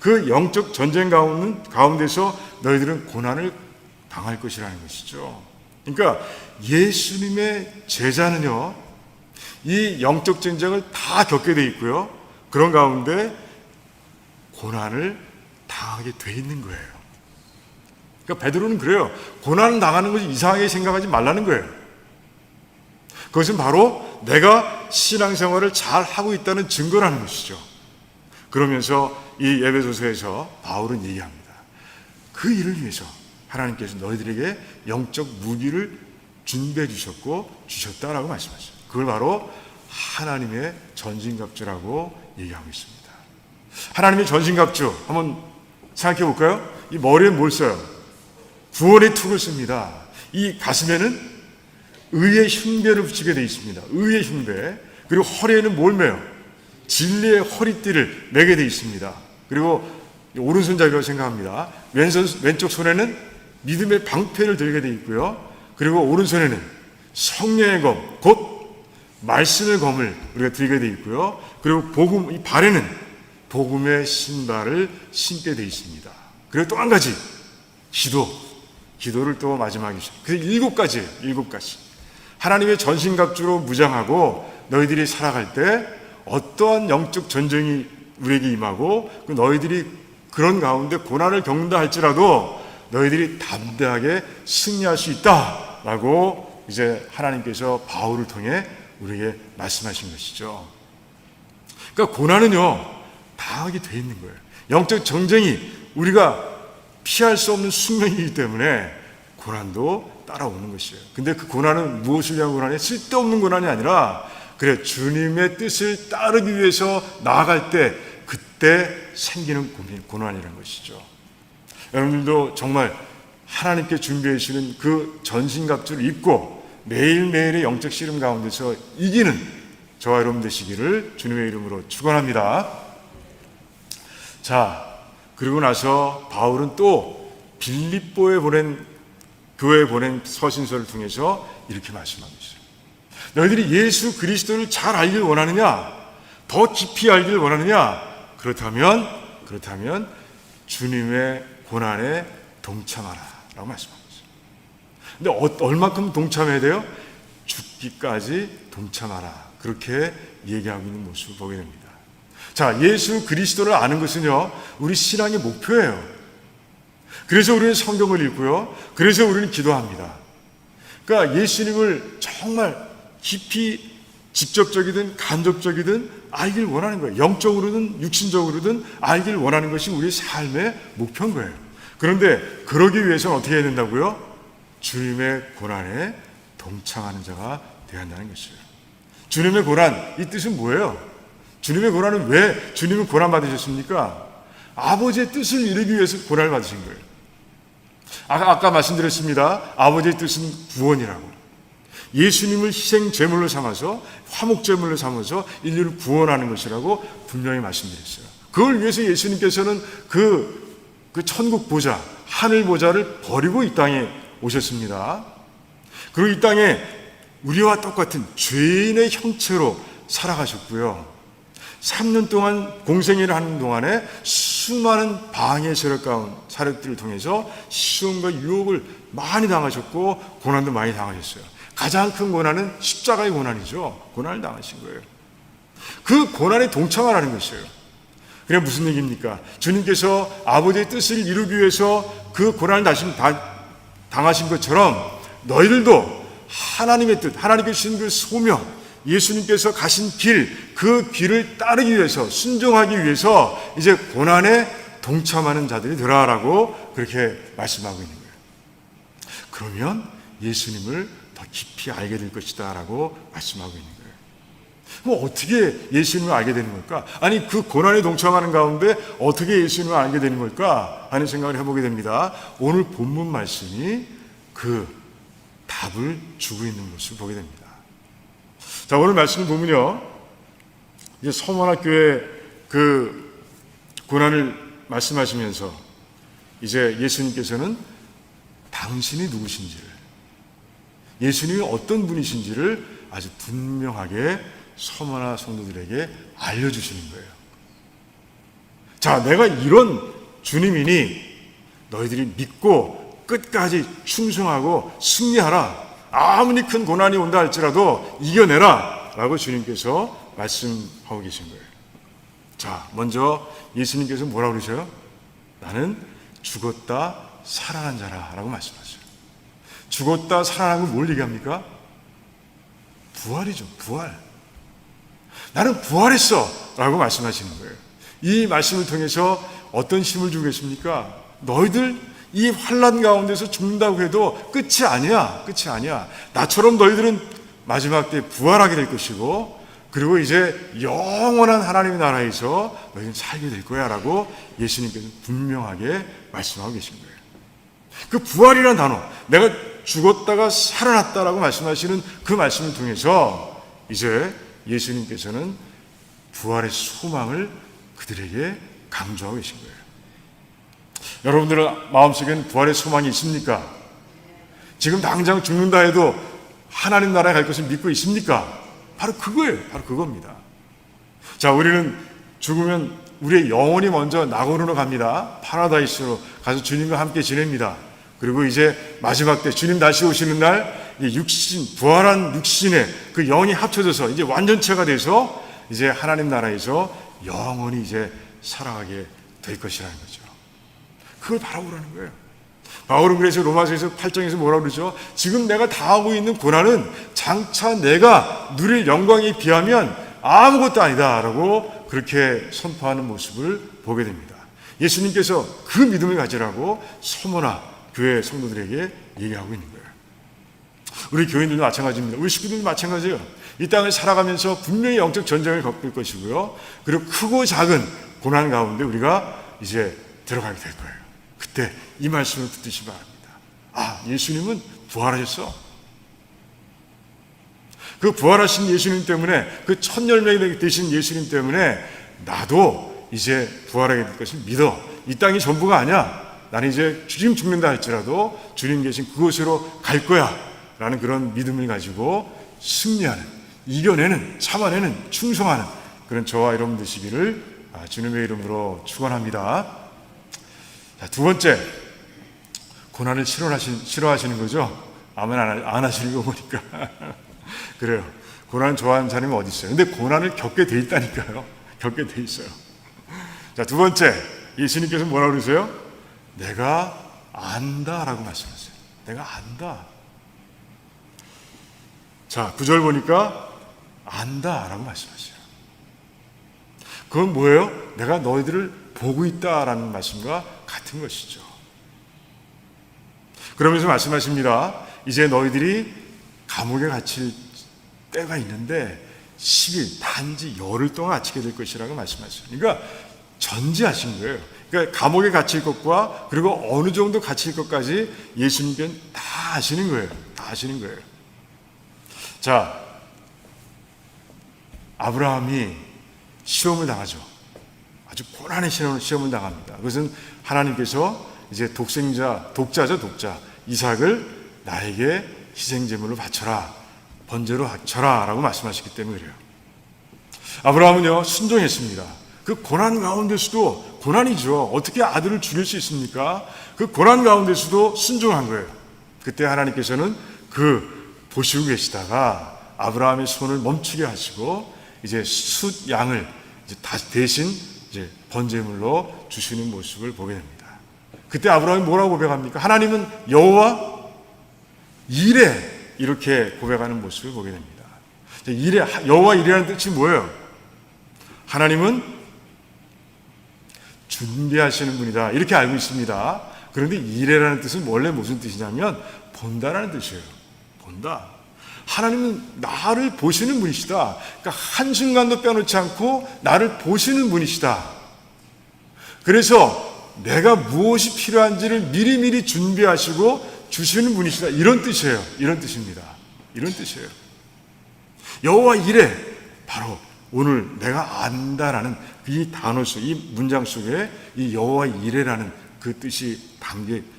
그 영적 전쟁 가운데서 너희들은 고난을 당할 것이라는 것이죠. 그러니까 예수님의 제자는요, 이 영적 전쟁을 다 겪게 돼 있고요, 그런 가운데 고난을 당하게 돼 있는 거예요. 그러니까 베드로는 그래요. 고난을 당하는 것이 이상하게 생각하지 말라는 거예요. 그것은 바로 내가 신앙생활을 잘 하고 있다는 증거라는 것이죠. 그러면서 이 에베소서에서 바울은 얘기합니다. 그 일을 위해서 하나님께서 너희들에게 영적 무기를 준비해 주셨고 주셨다라고 말씀하셨어요. 그걸 바로 하나님의 전신갑주라고 얘기하고 있습니다. 하나님의 전신갑주 한번 생각해 볼까요? 이 머리에 뭘 써요? 구원의 툭을 씁니다. 이 가슴에는 의의 흉배를 붙이게 되어 있습니다. 의의 흉배. 그리고 허리에는 뭘 매요? 진리의 허리띠를 매게 되어 있습니다. 그리고 오른손잡이라고 생각합니다. 왼쪽 손에는 믿음의 방패를 들게 되어 있고요. 그리고 오른손에는 성령의 검, 곧 말씀의 검을 우리가 들게 되어 있고요. 그리고 이 발에는 복음의 신발을 신게 되어 있습니다. 그리고 또 한 가지, 기도를 또 마지막에 주십니다. 그래서 7가지예요. 7가지. 하나님의 전신갑주로 무장하고 너희들이 살아갈 때 어떠한 영적 전쟁이 우리에게 임하고 너희들이 그런 가운데 고난을 겪는다 할지라도 너희들이 담대하게 승리할 수 있다라고 이제 하나님께서 바울을 통해 우리에게 말씀하신 것이죠. 그러니까 고난은요, 당하게 돼 있는 거예요. 영적 전쟁이 우리가 피할 수 없는 숙명이기 때문에 고난도 따라오는 것이에요. 근데 그 고난은 무엇을 위한 고난이? 쓸데없는 고난이 아니라 그래 주님의 뜻을 따르기 위해서 나아갈 때 그때 생기는 고난이라는 것이죠. 여러분들도 정말 하나님께 준비해 주시는 그 전신갑주를 입고 매일매일의 영적 씨름 가운데서 이기는 저와 여러분 되시기를 주님의 이름으로 축원합니다. 자, 그리고 나서 바울은 또 빌립보에 교회에 보낸 서신서를 통해서 이렇게 말씀하고 있어요. 너희들이 예수 그리스도를 잘 알길 원하느냐? 더 깊이 알길 원하느냐? 그렇다면 주님의 고난에 동참하라 라고 말씀하고 있어요. 근데 얼마큼 동참해야 돼요? 죽기까지 동참하라, 그렇게 얘기하고 있는 모습을 보게 됩니다. 자, 예수 그리스도를 아는 것은요, 우리 신앙의 목표예요. 그래서 우리는 성경을 읽고요, 그래서 우리는 기도합니다. 그러니까 예수님을 정말 깊이 직접적이든 간접적이든 알길 원하는 거예요. 영적으로든 육신적으로든 알길 원하는 것이 우리 삶의 목표인 거예요. 그런데 그러기 위해서는 어떻게 해야 된다고요? 주님의 고난에 동참하는 자가 되어야 한다는 것이에요. 주님의 고난, 이 뜻은 뭐예요? 주님의 고난은 왜 주님은 고난 받으셨습니까? 아버지의 뜻을 이루기 위해서 고난을 받으신 거예요. 아까 말씀드렸습니다. 아버지의 뜻은 구원이라고. 예수님을 희생 제물로 삼아서, 화목 제물로 삼아서 인류를 구원하는 것이라고 분명히 말씀드렸어요. 그걸 위해서 예수님께서는 그 천국 보좌, 하늘 보좌를 버리고 이 땅에 오셨습니다. 그리고 이 땅에 우리와 똑같은 죄인의 형체로 살아가셨고요. 3년 동안 공생애를 하는 동안에 수많은 방해 세력들을 통해서 시험과 유혹을 많이 당하셨고 고난도 많이 당하셨어요. 가장 큰 고난은 십자가의 고난이죠. 고난을 당하신 거예요. 그 고난에 동참하라는 것이에요. 그게 무슨 얘기입니까? 주님께서 아버지의 뜻을 이루기 위해서 그 고난을 당하신 것처럼 너희들도 하나님의 뜻, 하나님께 주신 그 소명, 예수님께서 가신 그 길을 따르기 위해서, 순종하기 위해서 이제 고난에 동참하는 자들이 되라라고 그렇게 말씀하고 있는 거예요. 그러면 예수님을 더 깊이 알게 될 것이다 라고 말씀하고 있는 거예요. 그럼 어떻게 예수님을 알게 되는 걸까? 아니, 그 고난에 동참하는 가운데 어떻게 예수님을 알게 되는 걸까? 하는 생각을 해보게 됩니다. 오늘 본문 말씀이 그 답을 주고 있는 모습을 보게 됩니다. 자, 오늘 말씀을 보면요, 이제 서문학교의 그 고난을 말씀하시면서 이제 예수님께서는 당신이 누구신지를, 예수님이 어떤 분이신지를 아주 분명하게 서머나 성도들에게 알려주시는 거예요. 자, 내가 이런 주님이니 너희들이 믿고 끝까지 충성하고 승리하라. 아무리 큰 고난이 온다 할지라도 이겨내라 라고 주님께서 말씀하고 계신 거예요. 자, 먼저 예수님께서 뭐라고 그러셔요? 나는 죽었다 살아난 자라 라고 말씀하셔요. 죽었다 살아난 건 뭘 얘기합니까? 부활이죠. 부활. 나는 부활했어 라고 말씀하시는 거예요. 이 말씀을 통해서 어떤 힘을 주고 계십니까? 너희들 이 환난 가운데서 죽는다고 해도 끝이 아니야. 끝이 아니야. 나처럼 너희들은 마지막 때 부활하게 될 것이고, 그리고 이제 영원한 하나님의 나라에서 너희는 살게 될 거야 라고 예수님께서 분명하게 말씀하고 계신 거예요. 그 부활이라는 단어, 내가 죽었다가 살아났다라고 말씀하시는 그 말씀을 통해서 이제 예수님께서는 부활의 소망을 그들에게 강조하고 계신 거예요. 여러분들의 마음속에는 부활의 소망이 있습니까? 지금 당장 죽는다 해도 하나님 나라에 갈 것을 믿고 있습니까? 바로 그거예요. 바로 그겁니다. 자, 우리는 죽으면 우리의 영혼이 먼저 낙원으로 갑니다. 파라다이스로 가서 주님과 함께 지냅니다. 그리고 이제 마지막 때 주님 다시 오시는 날 육신, 부활한 육신의 그 영이 합쳐져서 이제 완전체가 돼서 이제 하나님 나라에서 영원히 이제 살아가게 될 것이라는 거죠. 그걸 바라보라는 거예요. 바울은 그래서 로마서에서 8장에서 뭐라고 그러죠? 지금 내가 당하고 있는 고난은 장차 내가 누릴 영광에 비하면 아무것도 아니다 라고 그렇게 선포하는 모습을 보게 됩니다. 예수님께서 그 믿음을 가지라고 서머나 교회 성도들에게 얘기하고 있는 거예요. 우리 교인들도 마찬가지입니다. 우리 식구들도 마찬가지예요. 이 땅을 살아가면서 분명히 영적 전쟁을 겪을 것이고요. 그리고 크고 작은 고난 가운데 우리가 이제 들어가게 될 거예요. 그때 이 말씀을 붙드시기 바랍니다. 아, 예수님은 부활하셨어. 그 부활하신 예수님 때문에, 그 첫 열매가 되신 예수님 때문에 나도 이제 부활하게 될 것을 믿어. 이 땅이 전부가 아니야. 나는 이제 지금 죽는다 할지라도 주님 계신 그곳으로 갈 거야 라는 그런 믿음을 가지고 승리하는, 이겨내는, 참아내는, 충성하는 그런 저와 여러분 되시기를 주님의 이름으로 축원합니다. 자, 두 번째, 고난을 싫어하시는 거죠? 아멘 안 하시는 거 보니까 그래요. 고난 좋아하는 사람이 어디 있어요? 근데 고난을 겪게 돼 있다니까요. 겪게 돼 있어요. 자, 두 번째, 예수님께서 뭐라고 그러세요? 내가 안다라고 말씀하세요. 내가 안다. 자, 9절 보니까 안다라고 말씀하세요. 그건 뭐예요? 내가 너희들을 보고 있다라는 말씀과 같은 것이죠. 그러면서 말씀하십니다. 이제 너희들이 감옥에 갇힐 때가 있는데 10일, 단지 열흘 동안 갇히게 될 것이라고 말씀하세요. 그러니까 전제하신 거예요. 그러니까 감옥에 갇힐 것과 그리고 어느 정도 갇힐 것까지 예수님께는 다 아시는 거예요. 다 아시는 거예요. 자, 아브라함이 시험을 당하죠. 아주 고난의 시험을 당합니다. 그것은 하나님께서 이제 독자죠, 독자. 이삭을 나에게 희생제물로 바쳐라, 번제로 바쳐라 라고 말씀하셨기 때문에 그래요. 아브라함은요, 순종했습니다. 그 고난 가운데서도, 고난이죠. 어떻게 아들을 죽일 수 있습니까? 그 고난 가운데서도 순종한 거예요. 그때 하나님께서는 보시고 계시다가 아브라함의 손을 멈추게 하시고 이제 숫 양을 이제 대신 이제 번제물로 주시는 모습을 보게 됩니다. 그때 아브라함이 뭐라고 고백합니까? 하나님은 여호와 이레, 이렇게 고백하는 모습을 보게 됩니다. 이레, 여호와 이레라는 뜻이 뭐예요? 하나님은 준비하시는 분이다, 이렇게 알고 있습니다. 그런데 이레라는 뜻은 원래 무슨 뜻이냐면 본다라는 뜻이에요. 본다. 하나님은 나를 보시는 분이시다. 그러니까 한순간도 빼놓지 않고 나를 보시는 분이시다. 그래서 내가 무엇이 필요한지를 미리미리 준비하시고 주시는 분이시다. 이런 뜻이에요. 이런 뜻입니다. 이런 뜻이에요. 여호와 이레, 바로 오늘 내가 안다라는 이 단어 속, 이 문장 속에 이 여호와 이레라는 그 뜻이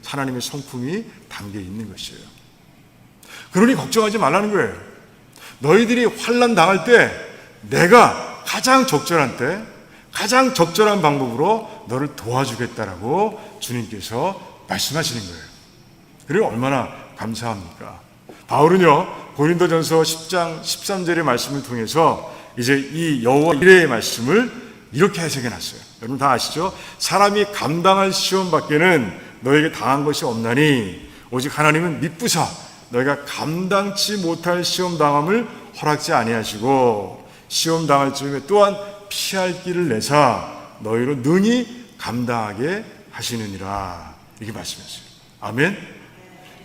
하나님의 성품이 담겨 있는 것이에요. 그러니 걱정하지 말라는 거예요. 너희들이 환난 당할 때 내가 가장 적절한 때, 가장 적절한 방법으로 너를 도와주겠다라고 주님께서 말씀하시는 거예요. 그리고 얼마나 감사합니까? 바울은요, 고린도전서 10장 13절의 말씀을 통해서 이제 이 여호와 이레의 말씀을 이렇게 해석해 놨어요. 여러분 다 아시죠? 사람이 감당할 시험 밖에는 너에게 당한 것이 없나니 오직 하나님은 미쁘사 너희가 감당치 못할 시험 당함을 허락지 아니하시고 시험 당할 즈음에 또한 피할 길을 내사 너희로 능히 감당하게 하시느니라. 이렇게 말씀했어요. 아멘.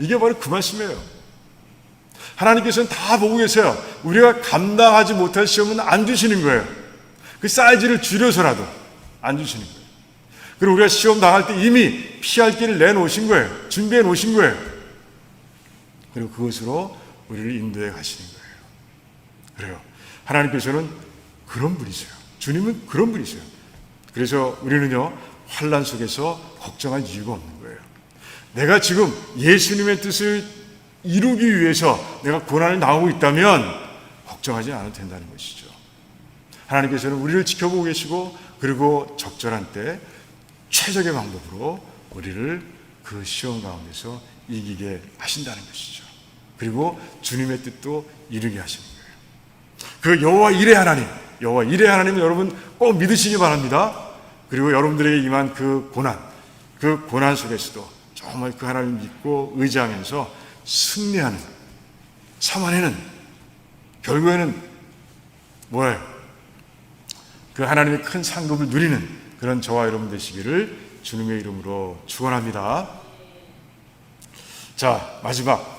이게 바로 그 말씀이에요. 하나님께서는 다 보고 계세요. 우리가 감당하지 못할 시험은 안 주시는 거예요. 그 사이즈를 줄여서라도 안 주시는 거예요. 그리고 우리가 시험 당할 때 이미 피할 길을 내놓으신 거예요. 준비해 놓으신 거예요. 그리고 그것으로 우리를 인도해 가시는 거예요. 그래요. 하나님께서는 그런 분이세요. 주님은 그런 분이세요. 그래서 우리는요, 환난 속에서 걱정할 이유가 없는 거예요. 내가 지금 예수님의 뜻을 이루기 위해서 내가 고난을 당하고 있다면 걱정하지 않아도 된다는 것이죠. 하나님께서는 우리를 지켜보고 계시고 그리고 적절한 때 최적의 방법으로 우리를 그 시험 가운데서 이기게 하신다는 것이죠. 그리고 주님의 뜻도 이루게 하시는 거예요. 그 여호와 이레 하나님, 여호와 이레 하나님은 여러분 꼭 믿으시기 바랍니다. 그리고 여러분들에게 임한 그 고난 속에서도 정말 그 하나님을 믿고 의지하면서 승리하는, 참아내는, 결국에는 뭐예요? 그 하나님의 큰 상급을 누리는 그런 저와 여러분 되시기를 주님의 이름으로 축원합니다. 자, 마지막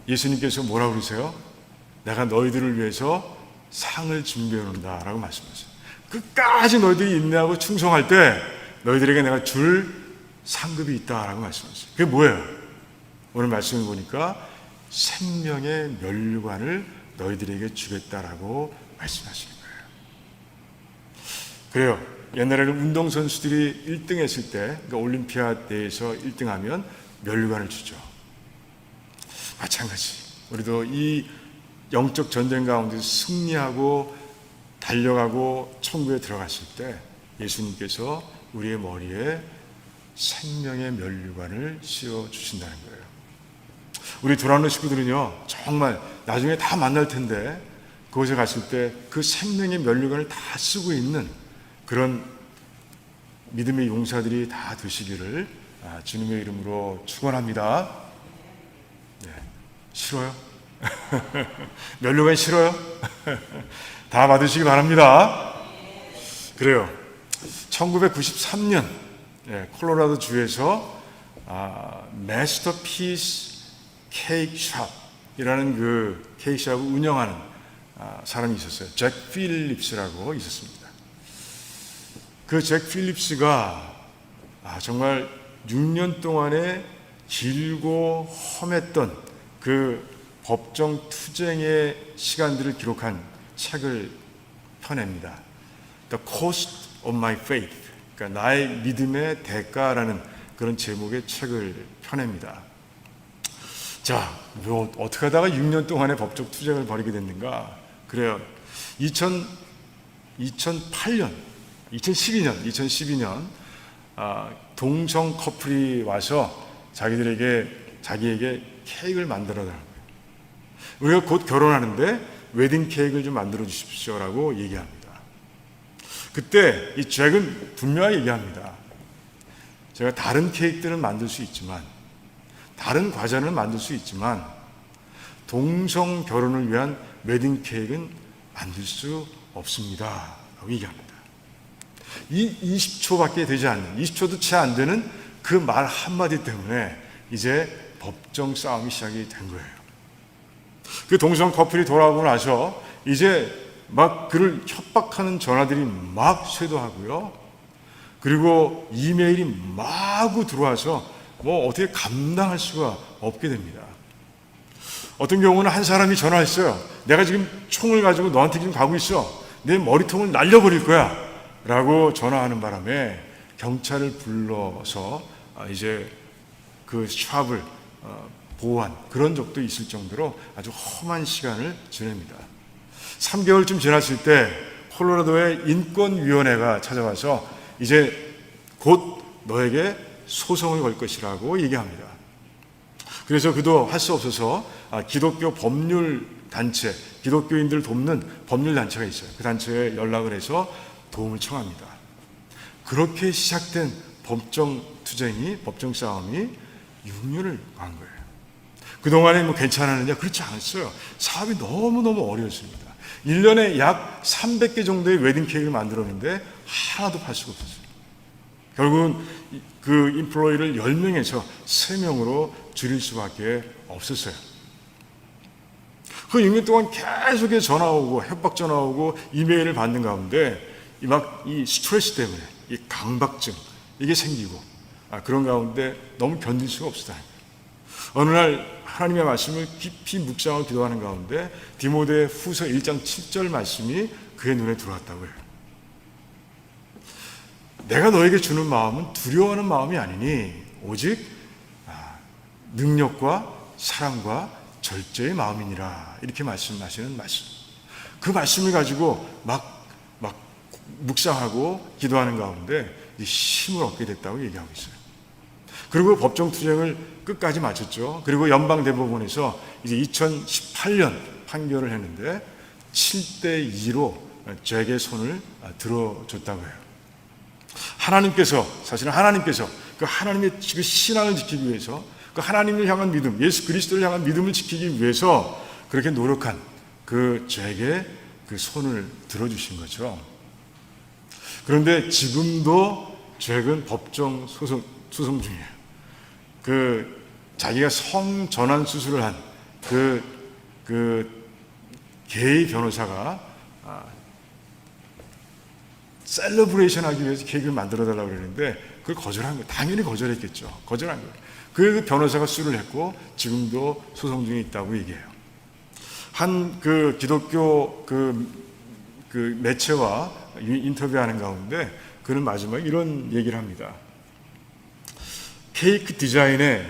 예수님께서 뭐라고 그러세요? 내가 너희들을 위해서 상을 준비해 놓는다 라고 말씀하세요. 끝까지 너희들이 인내하고 충성할 때 너희들에게 내가 줄 상급이 있다라고 말씀하세요. 그게 뭐예요? 오늘 말씀을 보니까 생명의 면류관을 너희들에게 주겠다라고 말씀하시는 거예요. 그래요. 옛날에는 운동선수들이 1등 했을 때, 그러니까 올림피아대회에서 1등하면 면류관을 주죠. 마찬가지. 우리도 이 영적 전쟁 가운데 승리하고 달려가고 천국에 들어갔을 때 예수님께서 우리의 머리에 생명의 면류관을 씌워 주신다는 거예요. 우리 도라노 식구들은요, 정말 나중에 다 만날 텐데 그곳에 갔을 때 그 생명의 면류관을 다 쓰고 있는 그런 믿음의 용사들이 다 되시기를 주님의 이름으로 축원합니다. 네. 싫어요? 면류관 싫어요? 다 받으시기 바랍니다. 그래요. 1993년 콜로라도 주에서 마스터피스 케이크숍이라는 그 케이크숍을 운영하는 사람이 있었어요. 잭 필립스라고 있었습니다. 그 잭 필립스가 정말 6년 동안의 길고 험했던 그 법정 투쟁의 시간들을 기록한 책을 펴냅니다. The Cost of My Faith, 그러니까 나의 믿음의 대가라는 그런 제목의 책을 펴냅니다. 자, 뭐 어떻게 하다가 6년 동안의 법적 투쟁을 벌이게 됐는가? 그래요. 2012년 동성 커플이 와서 자기에게 케이크를 만들어 달라고요. 우리가 곧 결혼하는데 웨딩 케이크를 좀 만들어 주십시오라고 얘기합니다. 그때 이 잭은 분명히 얘기합니다. 제가 다른 케이크들은 만들 수 있지만, 다른 과자는 만들 수 있지만 동성 결혼을 위한 웨딩 케이크는 만들 수 없습니다 라고 얘기합니다. 이 20초밖에 되지 않는, 20초도 채 안 되는 그 말 한마디 때문에 이제 법정 싸움이 시작이 된 거예요. 그 동성 커플이 돌아오고 나서 이제 막 그를 협박하는 전화들이 막 쇄도하고요. 그리고 이메일이 마구 들어와서 뭐 어떻게 감당할 수가 없게 됩니다. 어떤 경우는 한 사람이 전화했어요. 내가 지금 총을 가지고 너한테 지금 가고 있어. 내 머리통을 날려버릴 거야. 라고 전화하는 바람에 경찰을 불러서 이제 그 샵을 보호한 그런 적도 있을 정도로 아주 험한 시간을 지냅니다. 3개월쯤 지났을 때 콜로라도의 인권위원회가 찾아와서 이제 곧 너에게 소송을 걸 것이라고 얘기합니다. 그래서 그도 할 수 없어서 기독교 법률 단체, 기독교인들을 돕는 법률 단체가 있어요. 그 단체에 연락을 해서 도움을 청합니다. 그렇게 시작된 법정 투쟁이, 법정 싸움이 6년을 간 거예요. 그동안에 뭐 괜찮았느냐? 그렇지 않았어요. 사업이 너무너무 어려웠습니다. 1년에 약 300개 정도의 웨딩 케이크를 만들었는데 하나도 팔 수가 없었어요. 결국은 그 인플로이를 10명에서 3명으로 줄일 수밖에 없었어요. 그 6년 동안 계속해서 전화 오고 협박 전화 오고 이메일을 받는 가운데 이 스트레스 때문에 이 강박증 이게 생기고 그런 가운데 너무 견딜 수가 없었다. 어느 날 하나님의 말씀을 깊이 묵상하고 기도하는 가운데 디모데 후서 1장 7절 말씀이 그의 눈에 들어왔다고 해요. 내가 너에게 주는 마음은 두려워하는 마음이 아니니 오직 능력과 사랑과 절제의 마음이니라. 이렇게 말씀하시는 말씀. 그 말씀을 가지고 막 묵상하고 기도하는 가운데 힘을 얻게 됐다고 얘기하고 있어요. 그리고 법정 투쟁을 끝까지 마쳤죠. 그리고 연방대법원에서 이제 2018년 판결을 했는데 7대2로 잭의 손을 들어줬다고 해요. 사실은 하나님께서 그 하나님의 그 신앙을 지키기 위해서 그 하나님을 향한 믿음, 예수 그리스도를 향한 믿음을 지키기 위해서 그렇게 노력한 그 잭의 그 손을 들어주신 거죠. 그런데 지금도 잭은 법정 소송 중이에요. 그 자기가 성 전환 수술을 한 그 게이 변호사가 셀러브레이션 하기 위해서 케이크를 만들어 달라고 그러는데 그걸 거절한 거예요. 당연히 거절했겠죠. 거절한 거예요. 그 변호사가 수를 했고 지금도 소송 중에 있다고 얘기해요. 한 그 기독교 그 매체와 인터뷰하는 가운데 그는 마지막에 이런 얘기를 합니다. 케이크 디자인에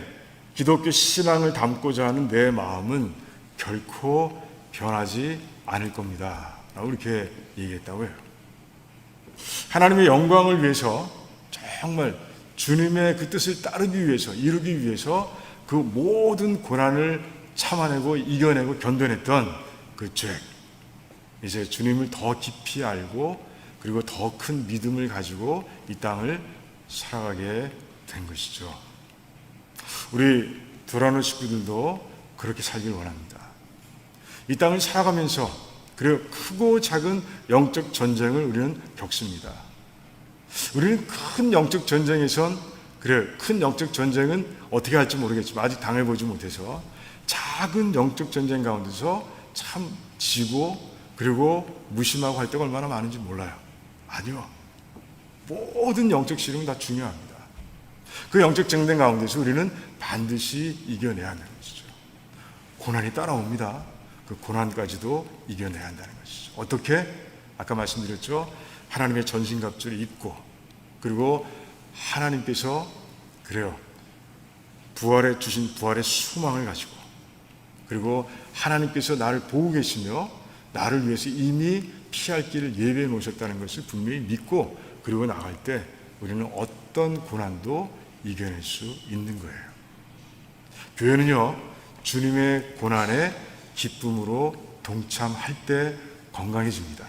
기독교 신앙을 담고자 하는 내 마음은 결코 변하지 않을 겁니다. 라고 이렇게 얘기했다고 해요. 하나님의 영광을 위해서 정말 주님의 그 뜻을 따르기 위해서, 이루기 위해서 그 모든 고난을 참아내고 이겨내고 견뎌냈던 그 잭. 이제 주님을 더 깊이 알고 그리고 더 큰 믿음을 가지고 이 땅을 살아가게 된 것이죠. 우리 두라노 식구들도 그렇게 살길 원합니다. 이 땅을 살아가면서 그리고 크고 작은 영적 전쟁을 우리는 겪습니다. 우리는 큰 영적 전쟁에선 큰 영적 전쟁은 어떻게 할지 모르겠지만 아직 당해보지 못해서 작은 영적 전쟁 가운데서 참 지고 그리고 무심하고 할 때가 얼마나 많은지 몰라요. 아니요. 모든 영적 시름은 다 중요합니다. 그 영적 전쟁 가운데서 우리는 반드시 이겨내야 한다는 것이죠. 고난이 따라옵니다. 그 고난까지도 이겨내야 한다는 것이죠. 어떻게? 아까 말씀드렸죠. 하나님의 전신갑주를 입고 그리고 하나님께서 부활해 주신 부활의 소망을 가지고 그리고 하나님께서 나를 보고 계시며 나를 위해서 이미 피할 길을 예배해 놓으셨다는 것을 분명히 믿고 그리고 나갈 때 우리는 어떤 고난도 이겨낼 수 있는 거예요. 교회는요, 주님의 고난에 기쁨으로 동참할 때 건강해집니다.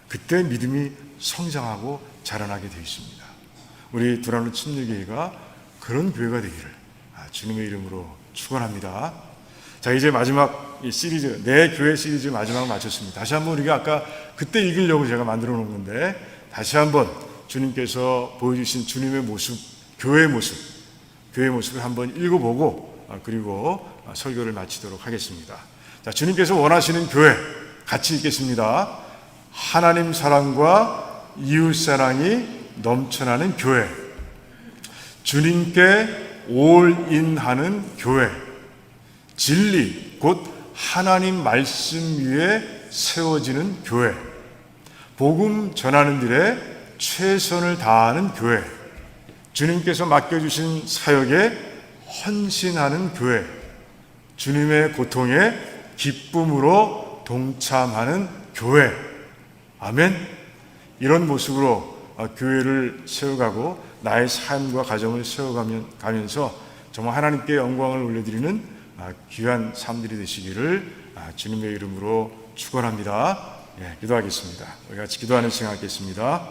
그때 믿음이 성장하고 자라나게 되어 있습니다. 우리 두라노 침례교회가 그런 교회가 되기를 주님의 이름으로 축원합니다. 자, 이제 마지막 이 시리즈, 내 교회 시리즈 마지막 마쳤습니다. 다시 한번 우리가 아까 그때 읽으려고 제가 만들어 놓은 건데 다시 한번 주님께서 보여주신 주님의 모습, 교회의 모습을 한번 읽어보고 그리고 설교를 마치도록 하겠습니다. 자, 주님께서 원하시는 교회 같이 읽겠습니다. 하나님 사랑과 이웃 사랑이 넘쳐나는 교회, 주님께 올인하는 교회, 진리 곧 하나님 말씀 위에 세워지는 교회, 복음 전하는 일에 최선을 다하는 교회, 주님께서 맡겨주신 사역에 헌신하는 교회, 주님의 고통에 기쁨으로 동참하는 교회. 아멘. 이런 모습으로 교회를 세워가고 나의 삶과 가정을 세워가면서 정말 하나님께 영광을 올려드리는 귀한 삶들이 되시기를 주님의 이름으로 축원합니다. 기도하겠습니다. 우리 같이 기도하는 시간 갖겠습니다.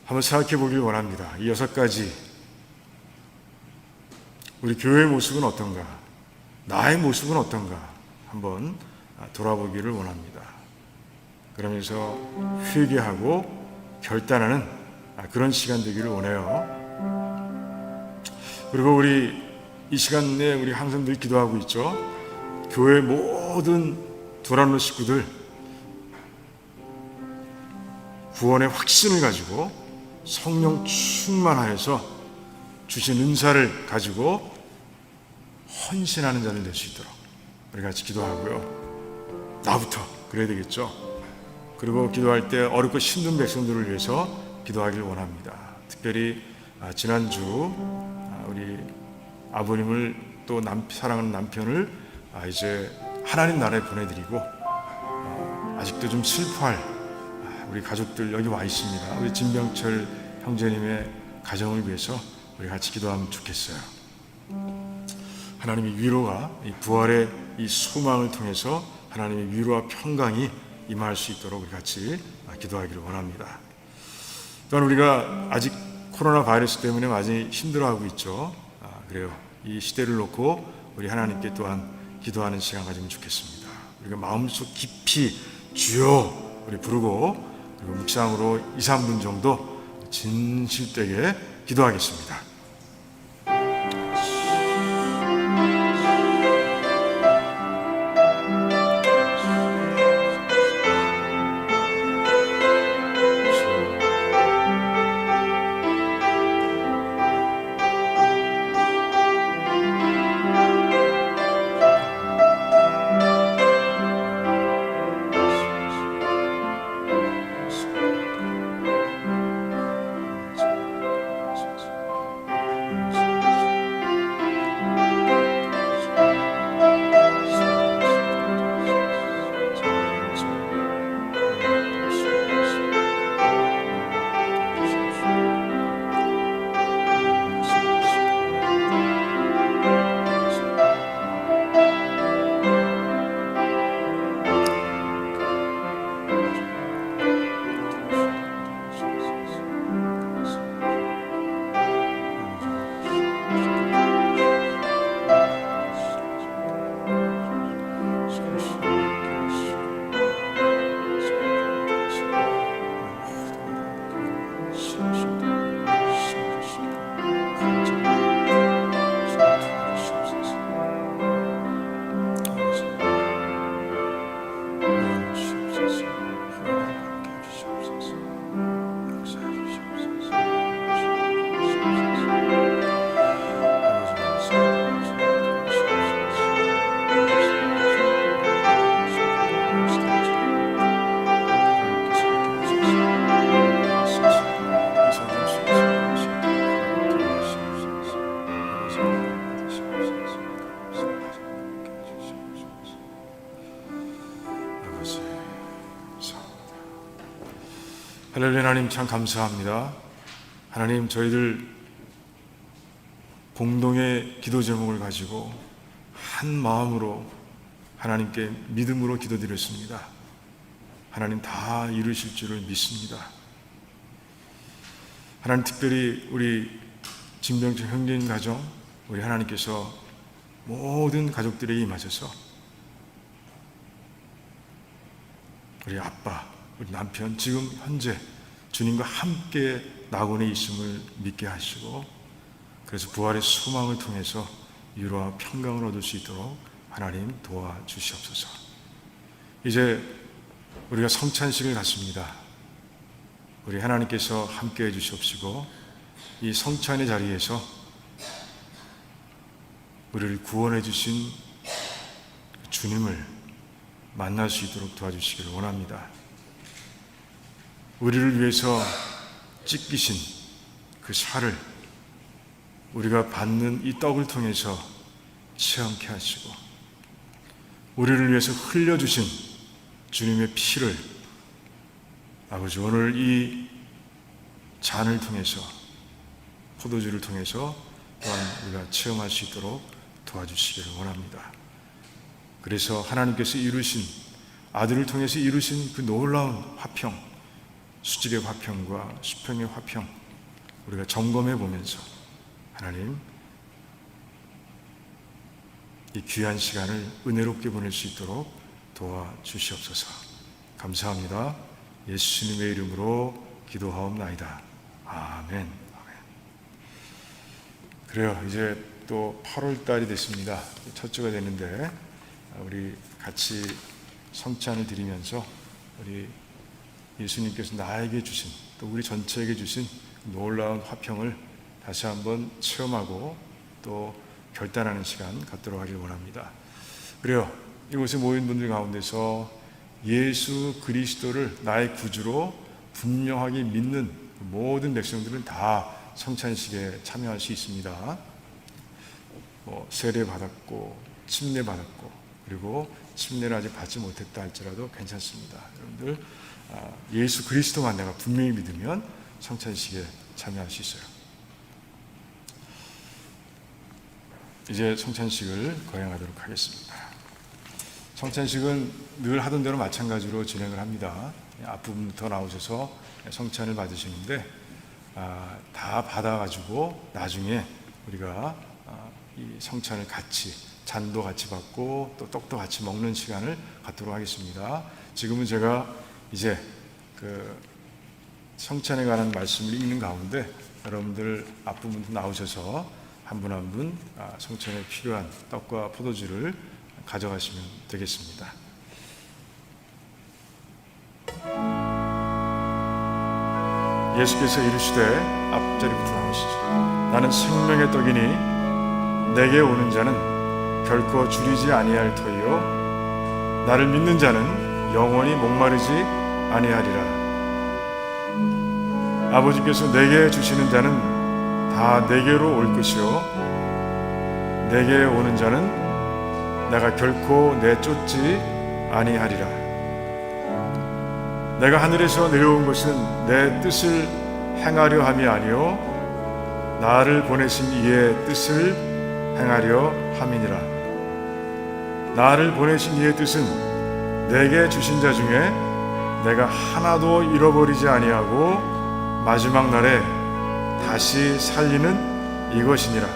한번 생각해 보길 원합니다. 이 6가지 우리 교회의 모습은 어떤가? 나의 모습은 어떤가? 한번 돌아보기를 원합니다. 그러면서 회개하고 결단하는 그런 시간 되기를 원해요. 그리고 우리 이 시간에 우리 항상 늘 기도하고 있죠. 교회 모든 도란노 식구들 구원의 확신을 가지고 성령 충만하여서 주신 은사를 가지고 헌신하는 자들 될 수 있도록 우리 같이 기도하고요. 나부터 그래야 되겠죠. 그리고 기도할 때 어렵고 힘든 백성들을 위해서 기도하길 원합니다. 특별히 지난주 우리 아버님을 또 사랑하는 남편을 이제 하나님 나라에 보내드리고 아직도 좀 슬퍼할 우리 가족들 여기 와 있습니다. 우리 진병철 형제님의 가정을 위해서 우리 같이 기도하면 좋겠어요. 하나님의 위로가 이 부활의 이 소망을 통해서 하나님의 위로와 평강이 임할 수 있도록 우리 같이 기도하기를 원합니다. 또한 우리가 아직 코로나 바이러스 때문에 많이 힘들어하고 있죠. 그래요. 이 시대를 놓고 우리 하나님께 또한 기도하는 시간 가지면 좋겠습니다. 우리가 마음속 깊이 주여 우리 부르고 그리고 묵상으로 2, 3분 정도 진실되게 기도하겠습니다. 할렐루야. 하나님 참 감사합니다. 하나님 저희들 공동의 기도 제목을 가지고 한 마음으로 하나님께 믿음으로 기도드렸습니다. 하나님 다 이루실 줄을 믿습니다. 하나님 특별히 우리 진병철 형제님 가정 우리 하나님께서 모든 가족들에게 임하셔서 우리 아빠 우리 남편 지금 현재 주님과 함께 낙원에 있음을 믿게 하시고 그래서 부활의 소망을 통해서 위로와 평강을 얻을 수 있도록 하나님 도와주시옵소서. 이제 우리가 성찬식을 갖습니다. 우리 하나님께서 함께 해주시옵시고 이 성찬의 자리에서 우리를 구원해 주신 주님을 만날 수 있도록 도와주시기를 원합니다. 우리를 위해서 찢기신 그 살을 우리가 받는 이 떡을 통해서 체험케 하시고, 우리를 위해서 흘려주신 주님의 피를 아버지 오늘 이 잔을 통해서, 포도주를 통해서 또한 우리가 체험할 수 있도록 도와주시기를 원합니다. 그래서 하나님께서 이루신, 아들을 통해서 이루신 그 놀라운 화평, 수질의 화평과 수평의 화평, 우리가 점검해 보면서 하나님 이 귀한 시간을 은혜롭게 보낼 수 있도록 도와주시옵소서. 감사합니다. 예수님의 이름으로 기도하옵나이다. 아멘. 그래요. 이제 또 8월 달이 됐습니다. 첫 주가 됐는데 우리 같이 성찬을 드리면서 우리 예수님께서 나에게 주신, 또 우리 전체에게 주신 놀라운 화평을 다시 한번 체험하고 또 결단하는 시간 갖도록 하길 원합니다. 그래요. 이곳에 모인 분들 가운데서 예수 그리스도를 나의 구주로 분명하게 믿는 모든 백성들은 다 성찬식에 참여할 수 있습니다. 세례 받았고 침례 받았고, 그리고 침례를 아직 받지 못했다 할지라도 괜찮습니다. 여러분들 예수 그리스도만 내가 분명히 믿으면 성찬식에 참여할 수 있어요. 이제 성찬식을 거행하도록 하겠습니다. 성찬식은 늘 하던 대로 마찬가지로 진행을 합니다. 앞부분부터 나오셔서 성찬을 받으시는데 다 받아가지고 나중에 우리가 이 성찬을 같이, 잔도 같이 받고 또 떡도 같이 먹는 시간을 갖도록 하겠습니다. 지금은 제가 이제 그 성찬에 관한 말씀을 읽는 가운데 여러분들 앞부분 나오셔서 한 분 한 분 성찬에 필요한 떡과 포도주를 가져가시면 되겠습니다. 예수께서 이르시되, 앞자리부터 나오시죠. 나는 생명의 떡이니 내게 오는 자는 결코 줄이지 아니할 터이요 나를 믿는 자는 영원히 목마르지 아니하리라. 아버지께서 내게 주시는 자는 다 내게로 올 것이요 내게 오는 자는 내가 결코 내쫓지 아니하리라. 내가 하늘에서 내려온 것은 내 뜻을 행하려 함이 아니요 나를 보내신 이의 뜻을 행하려 함이니라. 나를 보내신 이의 뜻은 내게 주신 자 중에 내가 하나도 잃어버리지 아니하고 마지막 날에 다시 살리는 이것이니라.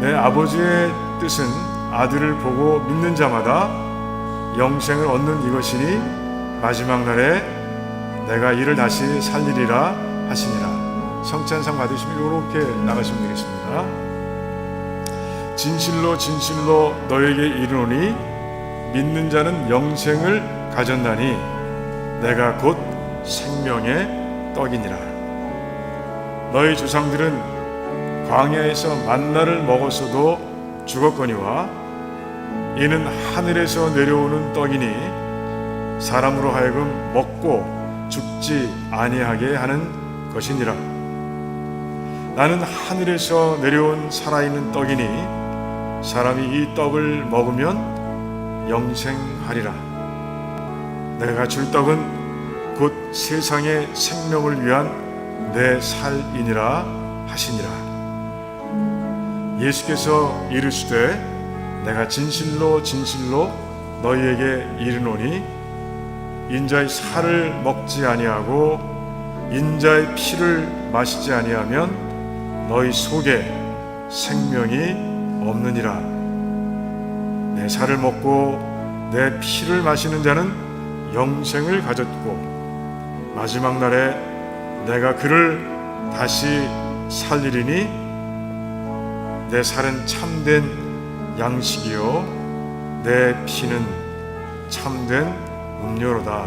내 아버지의 뜻은 아들을 보고 믿는 자마다 영생을 얻는 이것이니 마지막 날에 내가 이를 다시 살리리라 하시니라. 성찬상 받으시면 이렇게 나가시면 되겠습니다. 진실로 진실로 너에게 이르노니 믿는 자는 영생을 가졌나니 내가 곧 생명의 떡이니라. 너희 조상들은 광야에서 만나를 먹었어도 죽었거니와 이는 하늘에서 내려오는 떡이니 사람으로 하여금 먹고 죽지 아니하게 하는 것이니라. 나는 하늘에서 내려온 살아있는 떡이니 사람이 이 떡을 먹으면 영생하리라. 내가 줄 떡은 곧 세상의 생명을 위한 내 살이니라 하시니라. 예수께서 이르시되 내가 진실로 진실로 너희에게 이르노니 인자의 살을 먹지 아니하고 인자의 피를 마시지 아니하면 너희 속에 생명이 없느니라. 내 살을 먹고 내 피를 마시는 자는 영생을 가졌고 마지막 날에 내가 그를 다시 살리리니 내 살은 참된 양식이요 내 피는 참된 음료로다.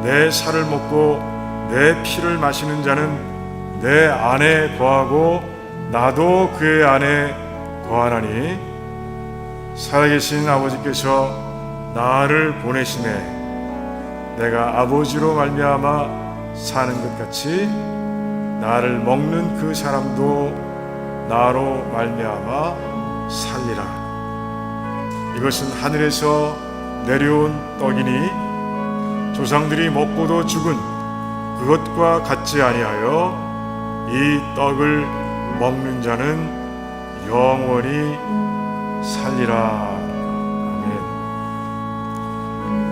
내 살을 먹고 내 피를 마시는 자는 내 안에 거하고 나도 그의 안에 거하나니 살아계신 아버지께서 나를 보내심에 내가 아버지로 말미암아 사는 것 같이 나를 먹는 그 사람도 나로 말미암아 살리라. 이것은 하늘에서 내려온 떡이니 조상들이 먹고도 죽은 그것과 같지 아니하여 이 떡을 먹는 자는 영원히 살리라. 아멘.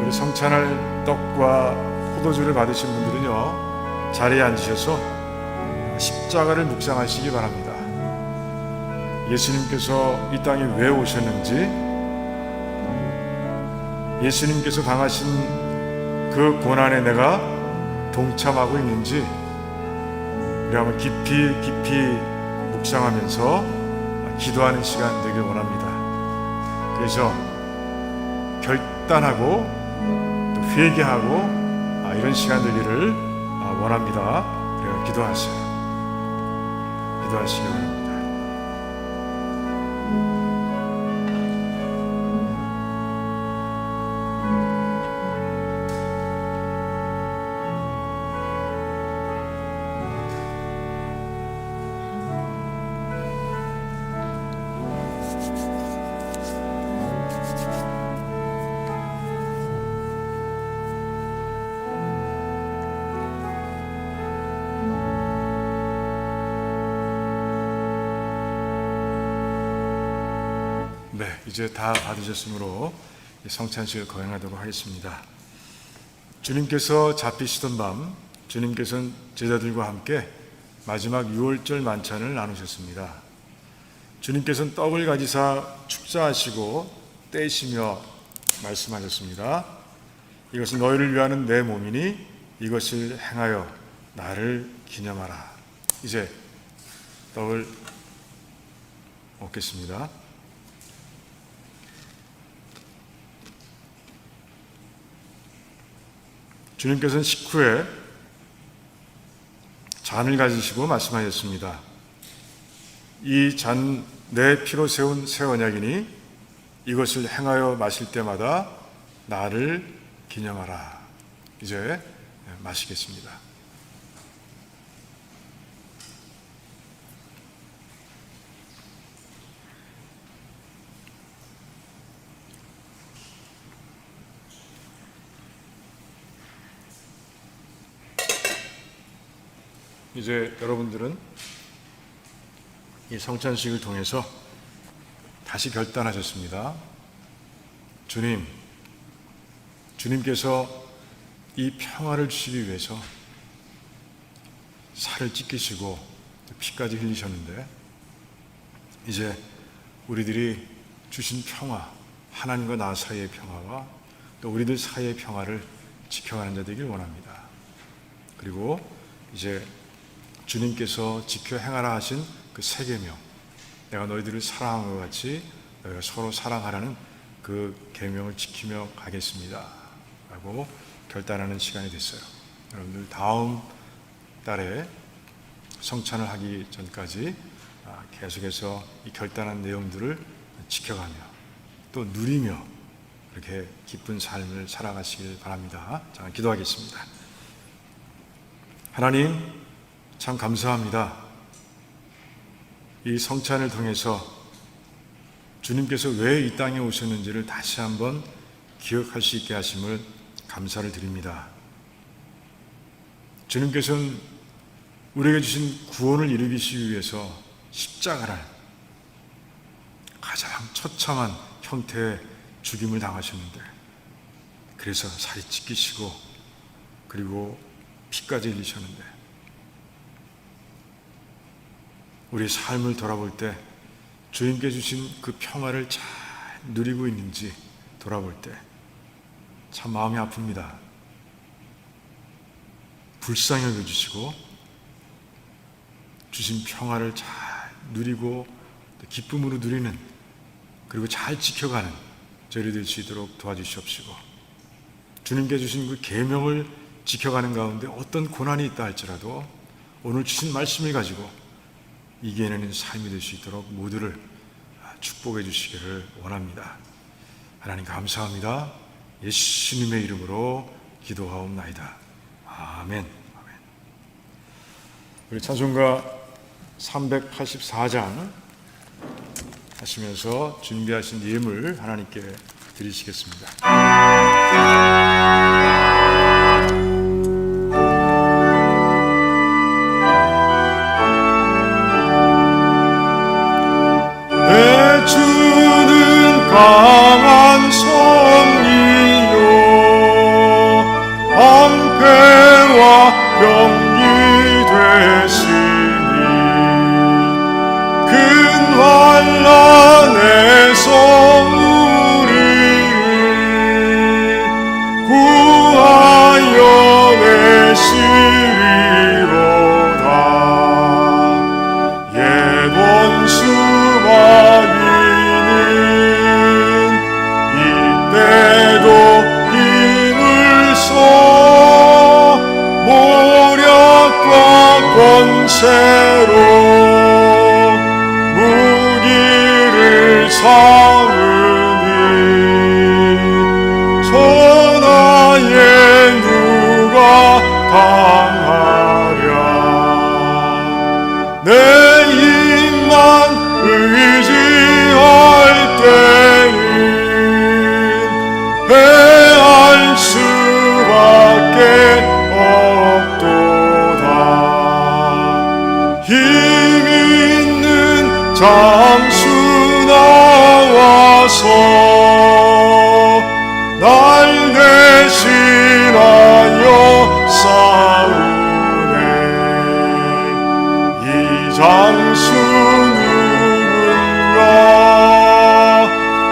우리 성찬할 떡과 포도주를 받으신 분들은요, 자리에 앉으셔서 십자가를 묵상하시기 바랍니다. 예수님께서 이 땅에 왜 오셨는지, 예수님께서 당하신 그 고난에 내가 동참하고 있는지 우리 한번 깊이 묵상하면서 기도하는 시간 되길 원합니다. 그래서 결단하고 또 회개하고 이런 시간 되기를 원합니다. 그래서 기도하시기 바랍니다. 네, 이제 다 받으셨으므로 성찬식을 거행하도록 하겠습니다. 주님께서 잡히시던 밤, 주님께서는 제자들과 함께 마지막 유월절 만찬을 나누셨습니다. 주님께서는 떡을 가지사 축사하시고 떼시며 말씀하셨습니다. 이것은 너희를 위하는 내 몸이니 이것을 행하여 나를 기념하라. 이제 떡을 먹겠습니다. 주님께서는 식후에 잔을 가지시고 말씀하셨습니다. 이 잔 내 피로 세운 새 언약이니 이것을 행하여 마실 때마다 나를 기념하라. 이제 마시겠습니다. 이제 여러분들은 이 성찬식을 통해서 다시 결단하셨습니다. 주님께서 이 평화를 주시기 위해서 살을 찢기시고 피까지 흘리셨는데 이제 우리들이 주신 평화, 하나님과 나 사이의 평화와 또 우리들 사이의 평화를 지켜가는 자 되길 원합니다. 그리고 이제 주님께서 지켜 행하라 하신 그 세 계명, 내가 너희들을 사랑한 것 같이 너희가 서로 사랑하라는 그 계명을 지키며 가겠습니다 라고 결단하는 시간이 됐어요. 여러분들 다음 달에 성찬을 하기 전까지 계속해서 이 결단한 내용들을 지켜가며 또 누리며 그렇게 기쁜 삶을 살아가시길 바랍니다. 자, 기도하겠습니다. 하나님, 참 감사합니다. 이 성찬을 통해서 주님께서 왜 이 땅에 오셨는지를 다시 한번 기억할 수 있게 하심을 감사를 드립니다. 주님께서는 우리에게 주신 구원을 이루시기 위해서 십자가를 가장 처참한 형태의 죽임을 당하셨는데 그래서 살이 찢기시고 그리고 피까지 흘리셨는데 우리 삶을 돌아볼 때 주님께 주신 그 평화를 잘 누리고 있는지 돌아볼 때 참 마음이 아픕니다. 불쌍히 여겨주시고 주신 평화를 잘 누리고 기쁨으로 누리는 그리고 잘 지켜가는 저희들 될 수 있도록 도와주시옵시고 주님께 주신 그 계명을 지켜가는 가운데 어떤 고난이 있다 할지라도 오늘 주신 말씀을 가지고 이겨내는 삶이 될 수 있도록 모두를 축복해 주시기를 원합니다. 하나님 감사합니다. 예수님의 이름으로 기도하옵나이다. 아멘. 우리 찬송가 384장 하시면서 준비하신 예물 하나님께 드리시겠습니다. 내 주는 강한 성이요 방패와 병기 되시니 큰 환난에서 우리를 구하여 내시리로다. 옛 원수 마귀는 이때도 힘을 써 모략과 권세로 무기를 삼으니 천하에 누가 당하랴. 내 힘만 의지할 때는 패할 수밖에 없도다. 힘 있는 장수 나와서 날 대신하여 싸우네. 이 장수 누군가?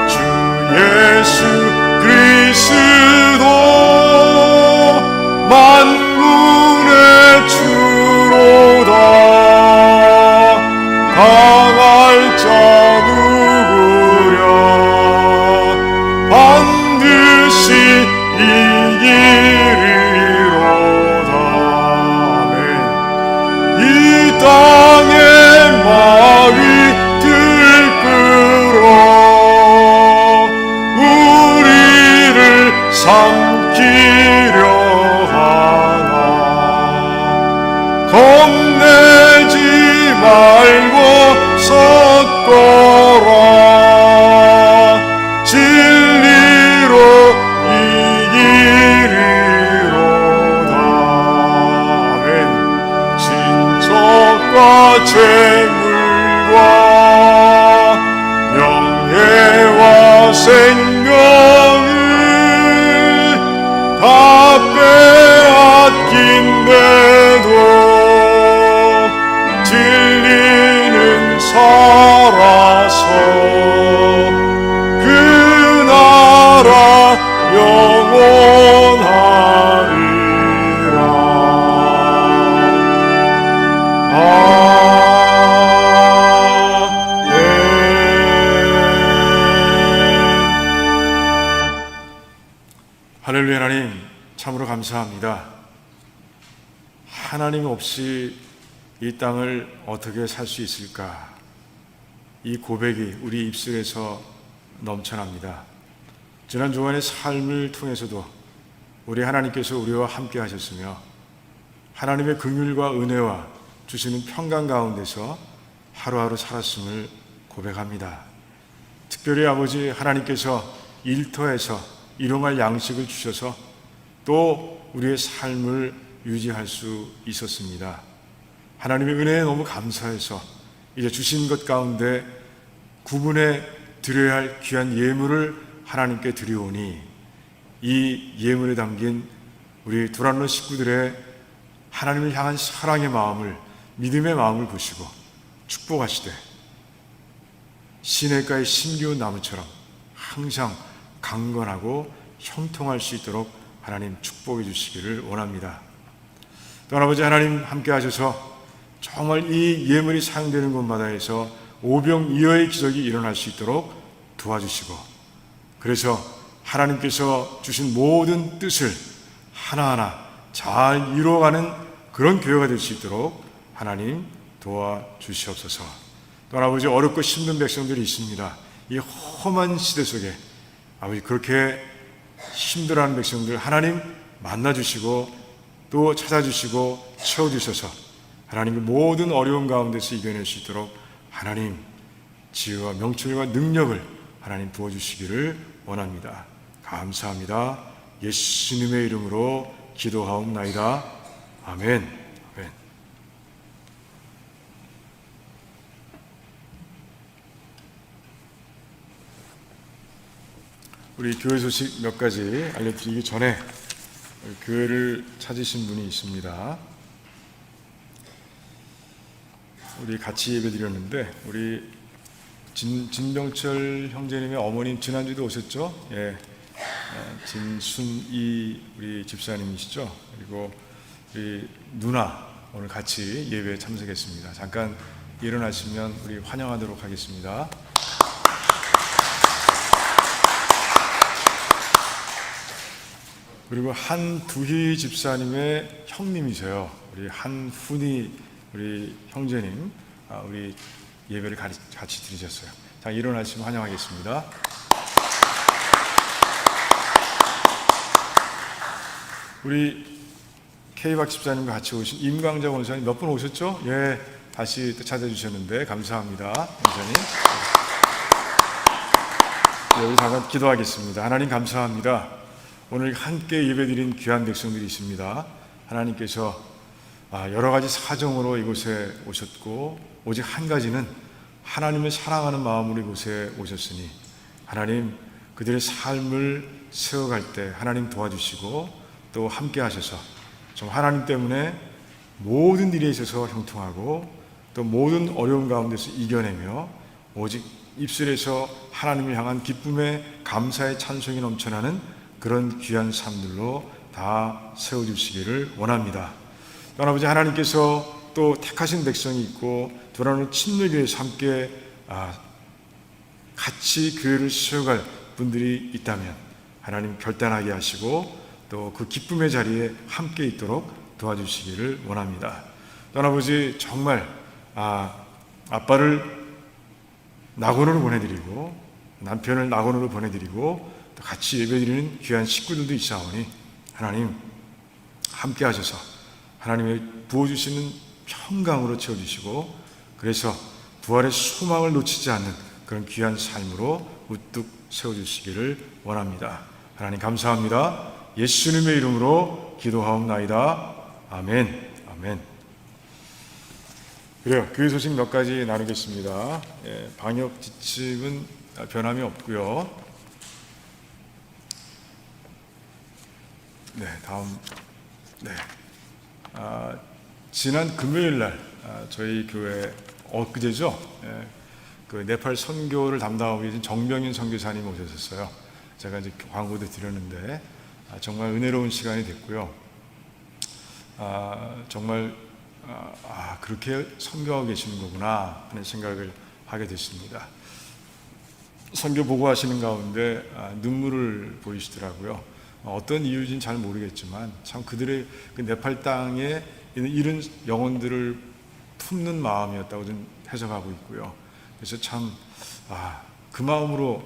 주 예수 그리스도 만군의 주로다. 강할 자 누구랴? 반드시 이기리로다. 아멘. 이 땅의 마위 들끓어 우리를 삼키려 하나. 겁내지 말고 섰거라. 진리로 이기리로다. 아멘. 친척과 재물과 명예와 생명을 다 빼앗긴데도 진리는 살아서 그 나라 영원하리라. 아멘. 할렐루야. 하나님 참으로 감사합니다. 하나님 없이 이 땅을 어떻게 살 수 있을까? 이 고백이 우리 입술에서 넘쳐납니다. 지난 주간의 삶을 통해서도 우리 하나님께서 우리와 함께 하셨으며 하나님의 긍휼과 은혜와 주시는 평강 가운데서 하루하루 살았음을 고백합니다. 특별히 아버지 하나님께서 일터에서 일용할 양식을 주셔서 또 우리의 삶을 유지할 수 있었습니다. 하나님의 은혜에 너무 감사해서 이제 주신 것 가운데 구분해 드려야 할 귀한 예물을 하나님께 드리오니 이 예물에 담긴 우리 두란노 식구들의 하나님을 향한 사랑의 마음을, 믿음의 마음을 보시고 축복하시되 시냇가의 심기운 나무처럼 항상 강건하고 형통할 수 있도록 하나님 축복해 주시기를 원합니다. 또 아버지 하나님 함께 하셔서 정말 이 예물이 사용되는 곳마다에서 오병이어의 기적이 일어날 수 있도록 도와주시고, 그래서 하나님께서 주신 모든 뜻을 하나하나 잘 이루어가는 그런 교회가 될 수 있도록 하나님 도와주시옵소서. 또 아버지, 어렵고 힘든 백성들이 있습니다. 이 험한 시대 속에 아버지, 그렇게 힘들어하는 백성들 하나님 만나주시고 또 찾아주시고 채워주셔서 하나님 그 모든 어려움 가운데서 이겨낼 수 있도록 하나님 지혜와 명철과 능력을 하나님 부어주시기를 원합니다. 감사합니다. 예수님의 이름으로 기도하옵나이다. 아멘. 아멘. 우리 교회 소식 몇 가지 알려드리기 전에 교회를 찾으신 분이 있습니다. 우리 같이 예배드렸는데 우리 진병철 형제님의 어머님 지난주도 오셨죠? 예, 진순이 우리 집사님이시죠? 그리고 우리 누나 오늘 같이 예배에 참석했습니다. 잠깐 일어나시면 우리 환영하도록 하겠습니다. 그리고 한두희 집사님의 형님이세요. 우리 한훈이 우리 형제님, 우리 예배를 같이 드리셨어요. 자, 일어나시면 환영하겠습니다. 우리 K박 집사님과 같이 오신 임광자 원사님 몇 분 오셨죠? 예, 다시 또 찾아주셨는데 감사합니다, 원사님. 네, 우리 잠깐 기도하겠습니다. 하나님 감사합니다. 오늘 함께 예배드린 귀한 백성들이 있습니다. 하나님께서 여러 가지 사정으로 이곳에 오셨고 오직 한 가지는 하나님을 사랑하는 마음으로 이곳에 오셨으니 하나님 그들의 삶을 세워갈 때 하나님 도와주시고 또 함께 하셔서 좀 하나님 때문에 모든 일에 있어서 형통하고 또 모든 어려움 가운데서 이겨내며 오직 입술에서 하나님을 향한 기쁨의 감사의 찬송이 넘쳐나는 그런 귀한 삶들로 다 세워주시기를 원합니다. 또 아버지, 하나님께서 또 택하신 백성이 있고 돌아오는 친밀교회에서 함께 같이 교회를 세워갈 분들이 있다면 하나님 결단하게 하시고 또 그 기쁨의 자리에 함께 있도록 도와주시기를 원합니다. 또 아버지, 정말 아빠를 낙원으로 보내드리고 남편을 낙원으로 보내드리고 또 같이 예배드리는 귀한 식구들도 있사오니 하나님 함께 하셔서 하나님의 부어주시는 평강으로 채워주시고 그래서 부활의 소망을 놓치지 않는 그런 귀한 삶으로 우뚝 세워주시기를 원합니다. 하나님 감사합니다. 예수님의 이름으로 기도하옵나이다. 아멘. 아멘. 그래요. 교회 소식 몇 가지 나누겠습니다. 방역 지침은 변함이 없고요. 네, 다음. 네. 지난 금요일 날 저희 교회 엊그제죠. 그 네팔 선교를 담당하고 계신 정병인 선교사님 오셨었어요. 제가 이제 광고도 드렸는데 정말 은혜로운 시간이 됐고요. 정말 그렇게 선교하고 계시는 거구나 하는 생각을 하게 됐습니다. 선교 보고하시는 가운데 눈물을 보이시더라고요. 어떤 이유인지는 잘 모르겠지만 참 그들의 그 네팔 땅에 이런 영혼들을 품는 마음이었다고 좀 해석하고 있고요. 그래서 참 그 마음으로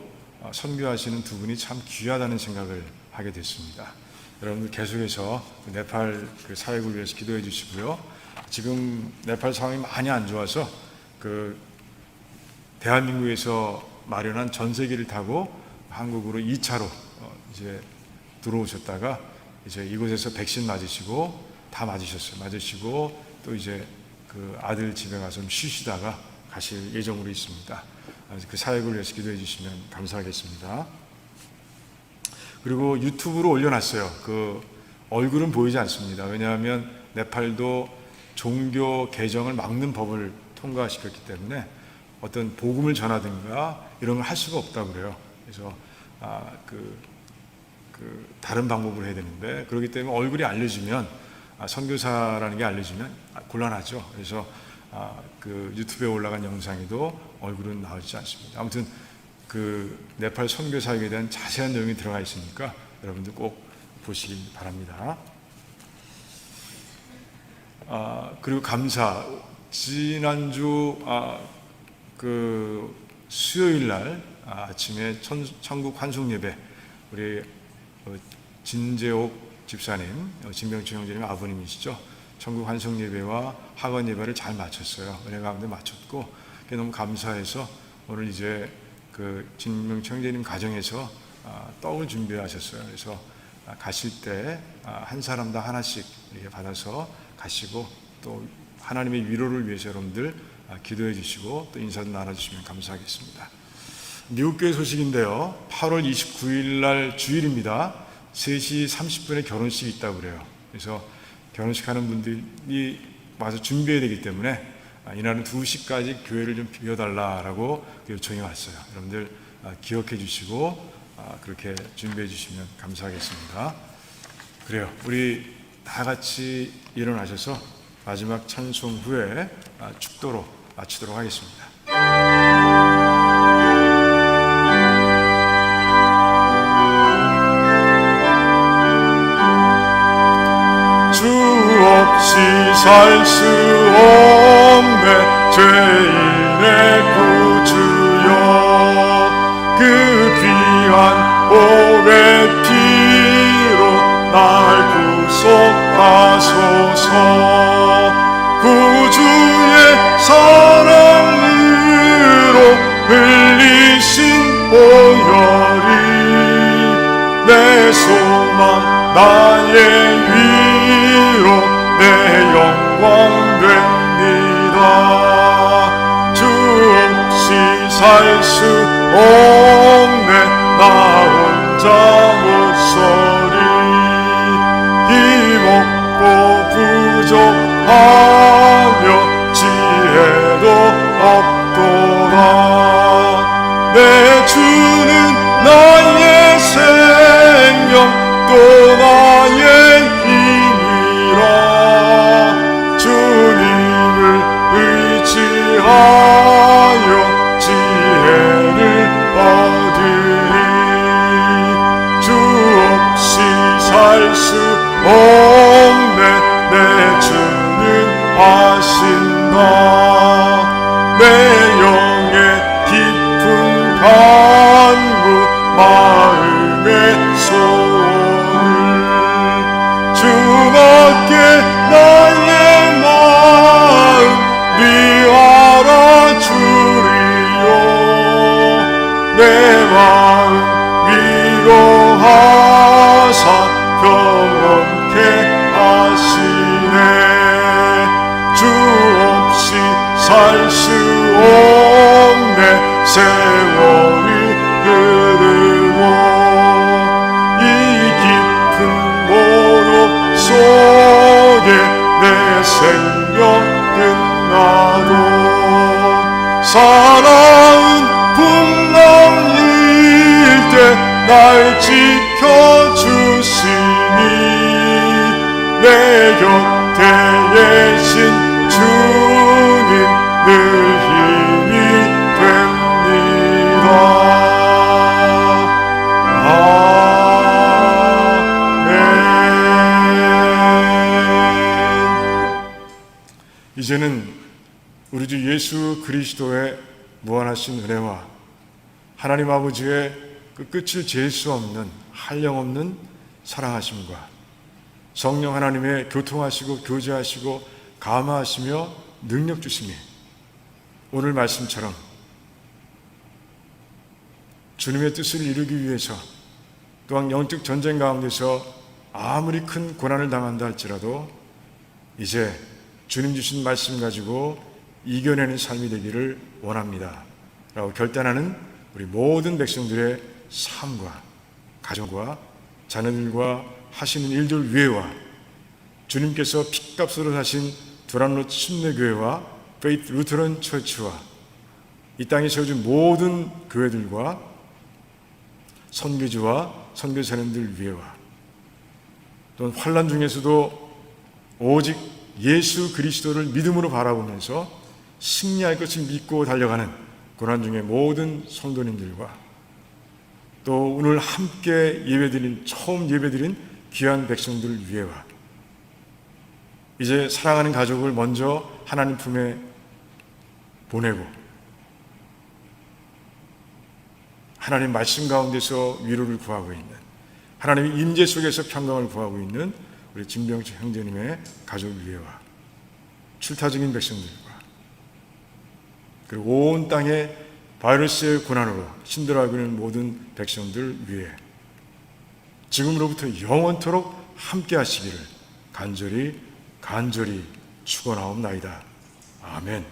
선교하시는 두 분이 참 귀하다는 생각을 하게 됐습니다. 여러분들 계속해서 네팔 그 사역을 위해서 기도해 주시고요. 지금 네팔 상황이 많이 안 좋아서 그 대한민국에서 마련한 전세기를 타고 한국으로 2차로 이제 들어오셨다가 이제 이곳에서 백신 맞으시고 다 맞으셨어요. 맞으시고 또 이제 그 아들 집에 가서 좀 쉬시다가 가실 예정으로 있습니다. 그 사역을 위해서 기도해 주시면 감사하겠습니다. 그리고 유튜브로 올려놨어요. 그 얼굴은 보이지 않습니다. 왜냐하면 네팔도 종교 개정을 막는 법을 통과시켰기 때문에 어떤 복음을 전하든가 이런 걸 할 수가 없다고 그래요. 그래서 다른 방법으로 해야 되는데 그렇기 때문에 얼굴이 알려지면 선교사라는 게 알려지면 곤란하죠. 그래서 그 유튜브에 올라간 영상에도 얼굴은 나오지 않습니다. 아무튼 그 네팔 선교 사역에 대한 자세한 내용이 들어가 있으니까 여러분들 꼭 보시기 바랍니다. 그리고 감사. 지난주 그 수요일 날 아침에 천국 환송 예배, 우리 진재옥 집사님, 진병철 형제님 아버님이시죠. 천국 환송 예배와 학원 예배를 잘 마쳤어요. 은혜 가운데 마쳤고, 너무 감사해서 오늘 이제 그 진병철 형제님 가정에서 떡을 준비하셨어요. 그래서 가실 때 한 사람당 하나씩 이렇게 받아서 가시고, 또 하나님의 위로를 위해서 여러분들 기도해 주시고 또 인사도 나눠주시면 감사하겠습니다. 미국 교회 소식인데요. 8월 29일 날 주일입니다. 3시 30분에 결혼식이 있다고 그래요. 그래서 결혼식 하는 분들이 와서 준비해야 되기 때문에 이날은 2시까지 교회를 좀 비워달라라고 요청이 왔어요. 여러분들 기억해 주시고 그렇게 준비해 주시면 감사하겠습니다. 그래요. 우리 다 같이 일어나셔서 마지막 찬송 후에 축도로 마치도록 하겠습니다. 주 없이 살 수 없네 죄인의 구주여, 그 귀한 보배 피로 날 구속하소서. 구주의 사랑으로 흘리신 보혈이 내 소망 나의 위로 내 영광 됩니다. 주 없이 살 수 없네 나 혼자 못서리. 힘없고 부족하며 지혜도 없도다. 내 주는 나의 생명 또 나의 힘이라. 주님을 의지하여 지혜를 얻으리. 주 없이 살 수 없네 내 주는 아신다. 내 영의 깊은 간구 마음의 소원을 주밖에 나의 마음 위하라 주리요. 내 마음 위로하사 평온케 하시네. 주 없이 살 수 없네 세월이 흐르고 이 깊은 모욕 속에 내 생명 끝나도 사나운 풍랑일 때 날 지켜주시니 내 곁에 계신 주님 늘 힘이 됩니다. 아멘. 이제는 우리 주 예수 그리스도의 무한하신 은혜와 하나님 아버지의 그 끝을 잴 수 없는 한량없는 사랑하심과 성령 하나님의 교통하시고 교제하시고 감화하시며 능력 주심이 오늘 말씀처럼 주님의 뜻을 이루기 위해서 또한 영적 전쟁 가운데서 아무리 큰 고난을 당한다 할지라도 이제 주님 주신 말씀 가지고 이겨내는 삶이 되기를 원합니다 라고 결단하는 우리 모든 백성들의 삶과 가정과 자녀들과 하시는 일들 위에와 주님께서 핏값으로 사신 두란노 침례교회와 페이트 루터런 처치와 이 땅에 세워진 모든 교회들과 선교지와 선교사님들 위에와 또는 환난 중에서도 오직 예수 그리스도를 믿음으로 바라보면서 승리할 것을 믿고 달려가는 고난 중의 모든 성도님들과 또 오늘 함께 예배드린 처음 예배드린 귀한 백성들 위에와 이제 사랑하는 가족을 먼저 하나님 품에 보내고 하나님 말씀 가운데서 위로를 구하고 있는, 하나님의 임재 속에서 평강을 구하고 있는 우리 진병철 형제님의 가족 위에와 출타적인 백성들과 그리고 온 땅에 바이러스의 고난으로 힘들어하고 있는 모든 백성들 위에 지금으로부터 영원토록 함께 하시기를 간절히 축원하옵나이다. 아멘.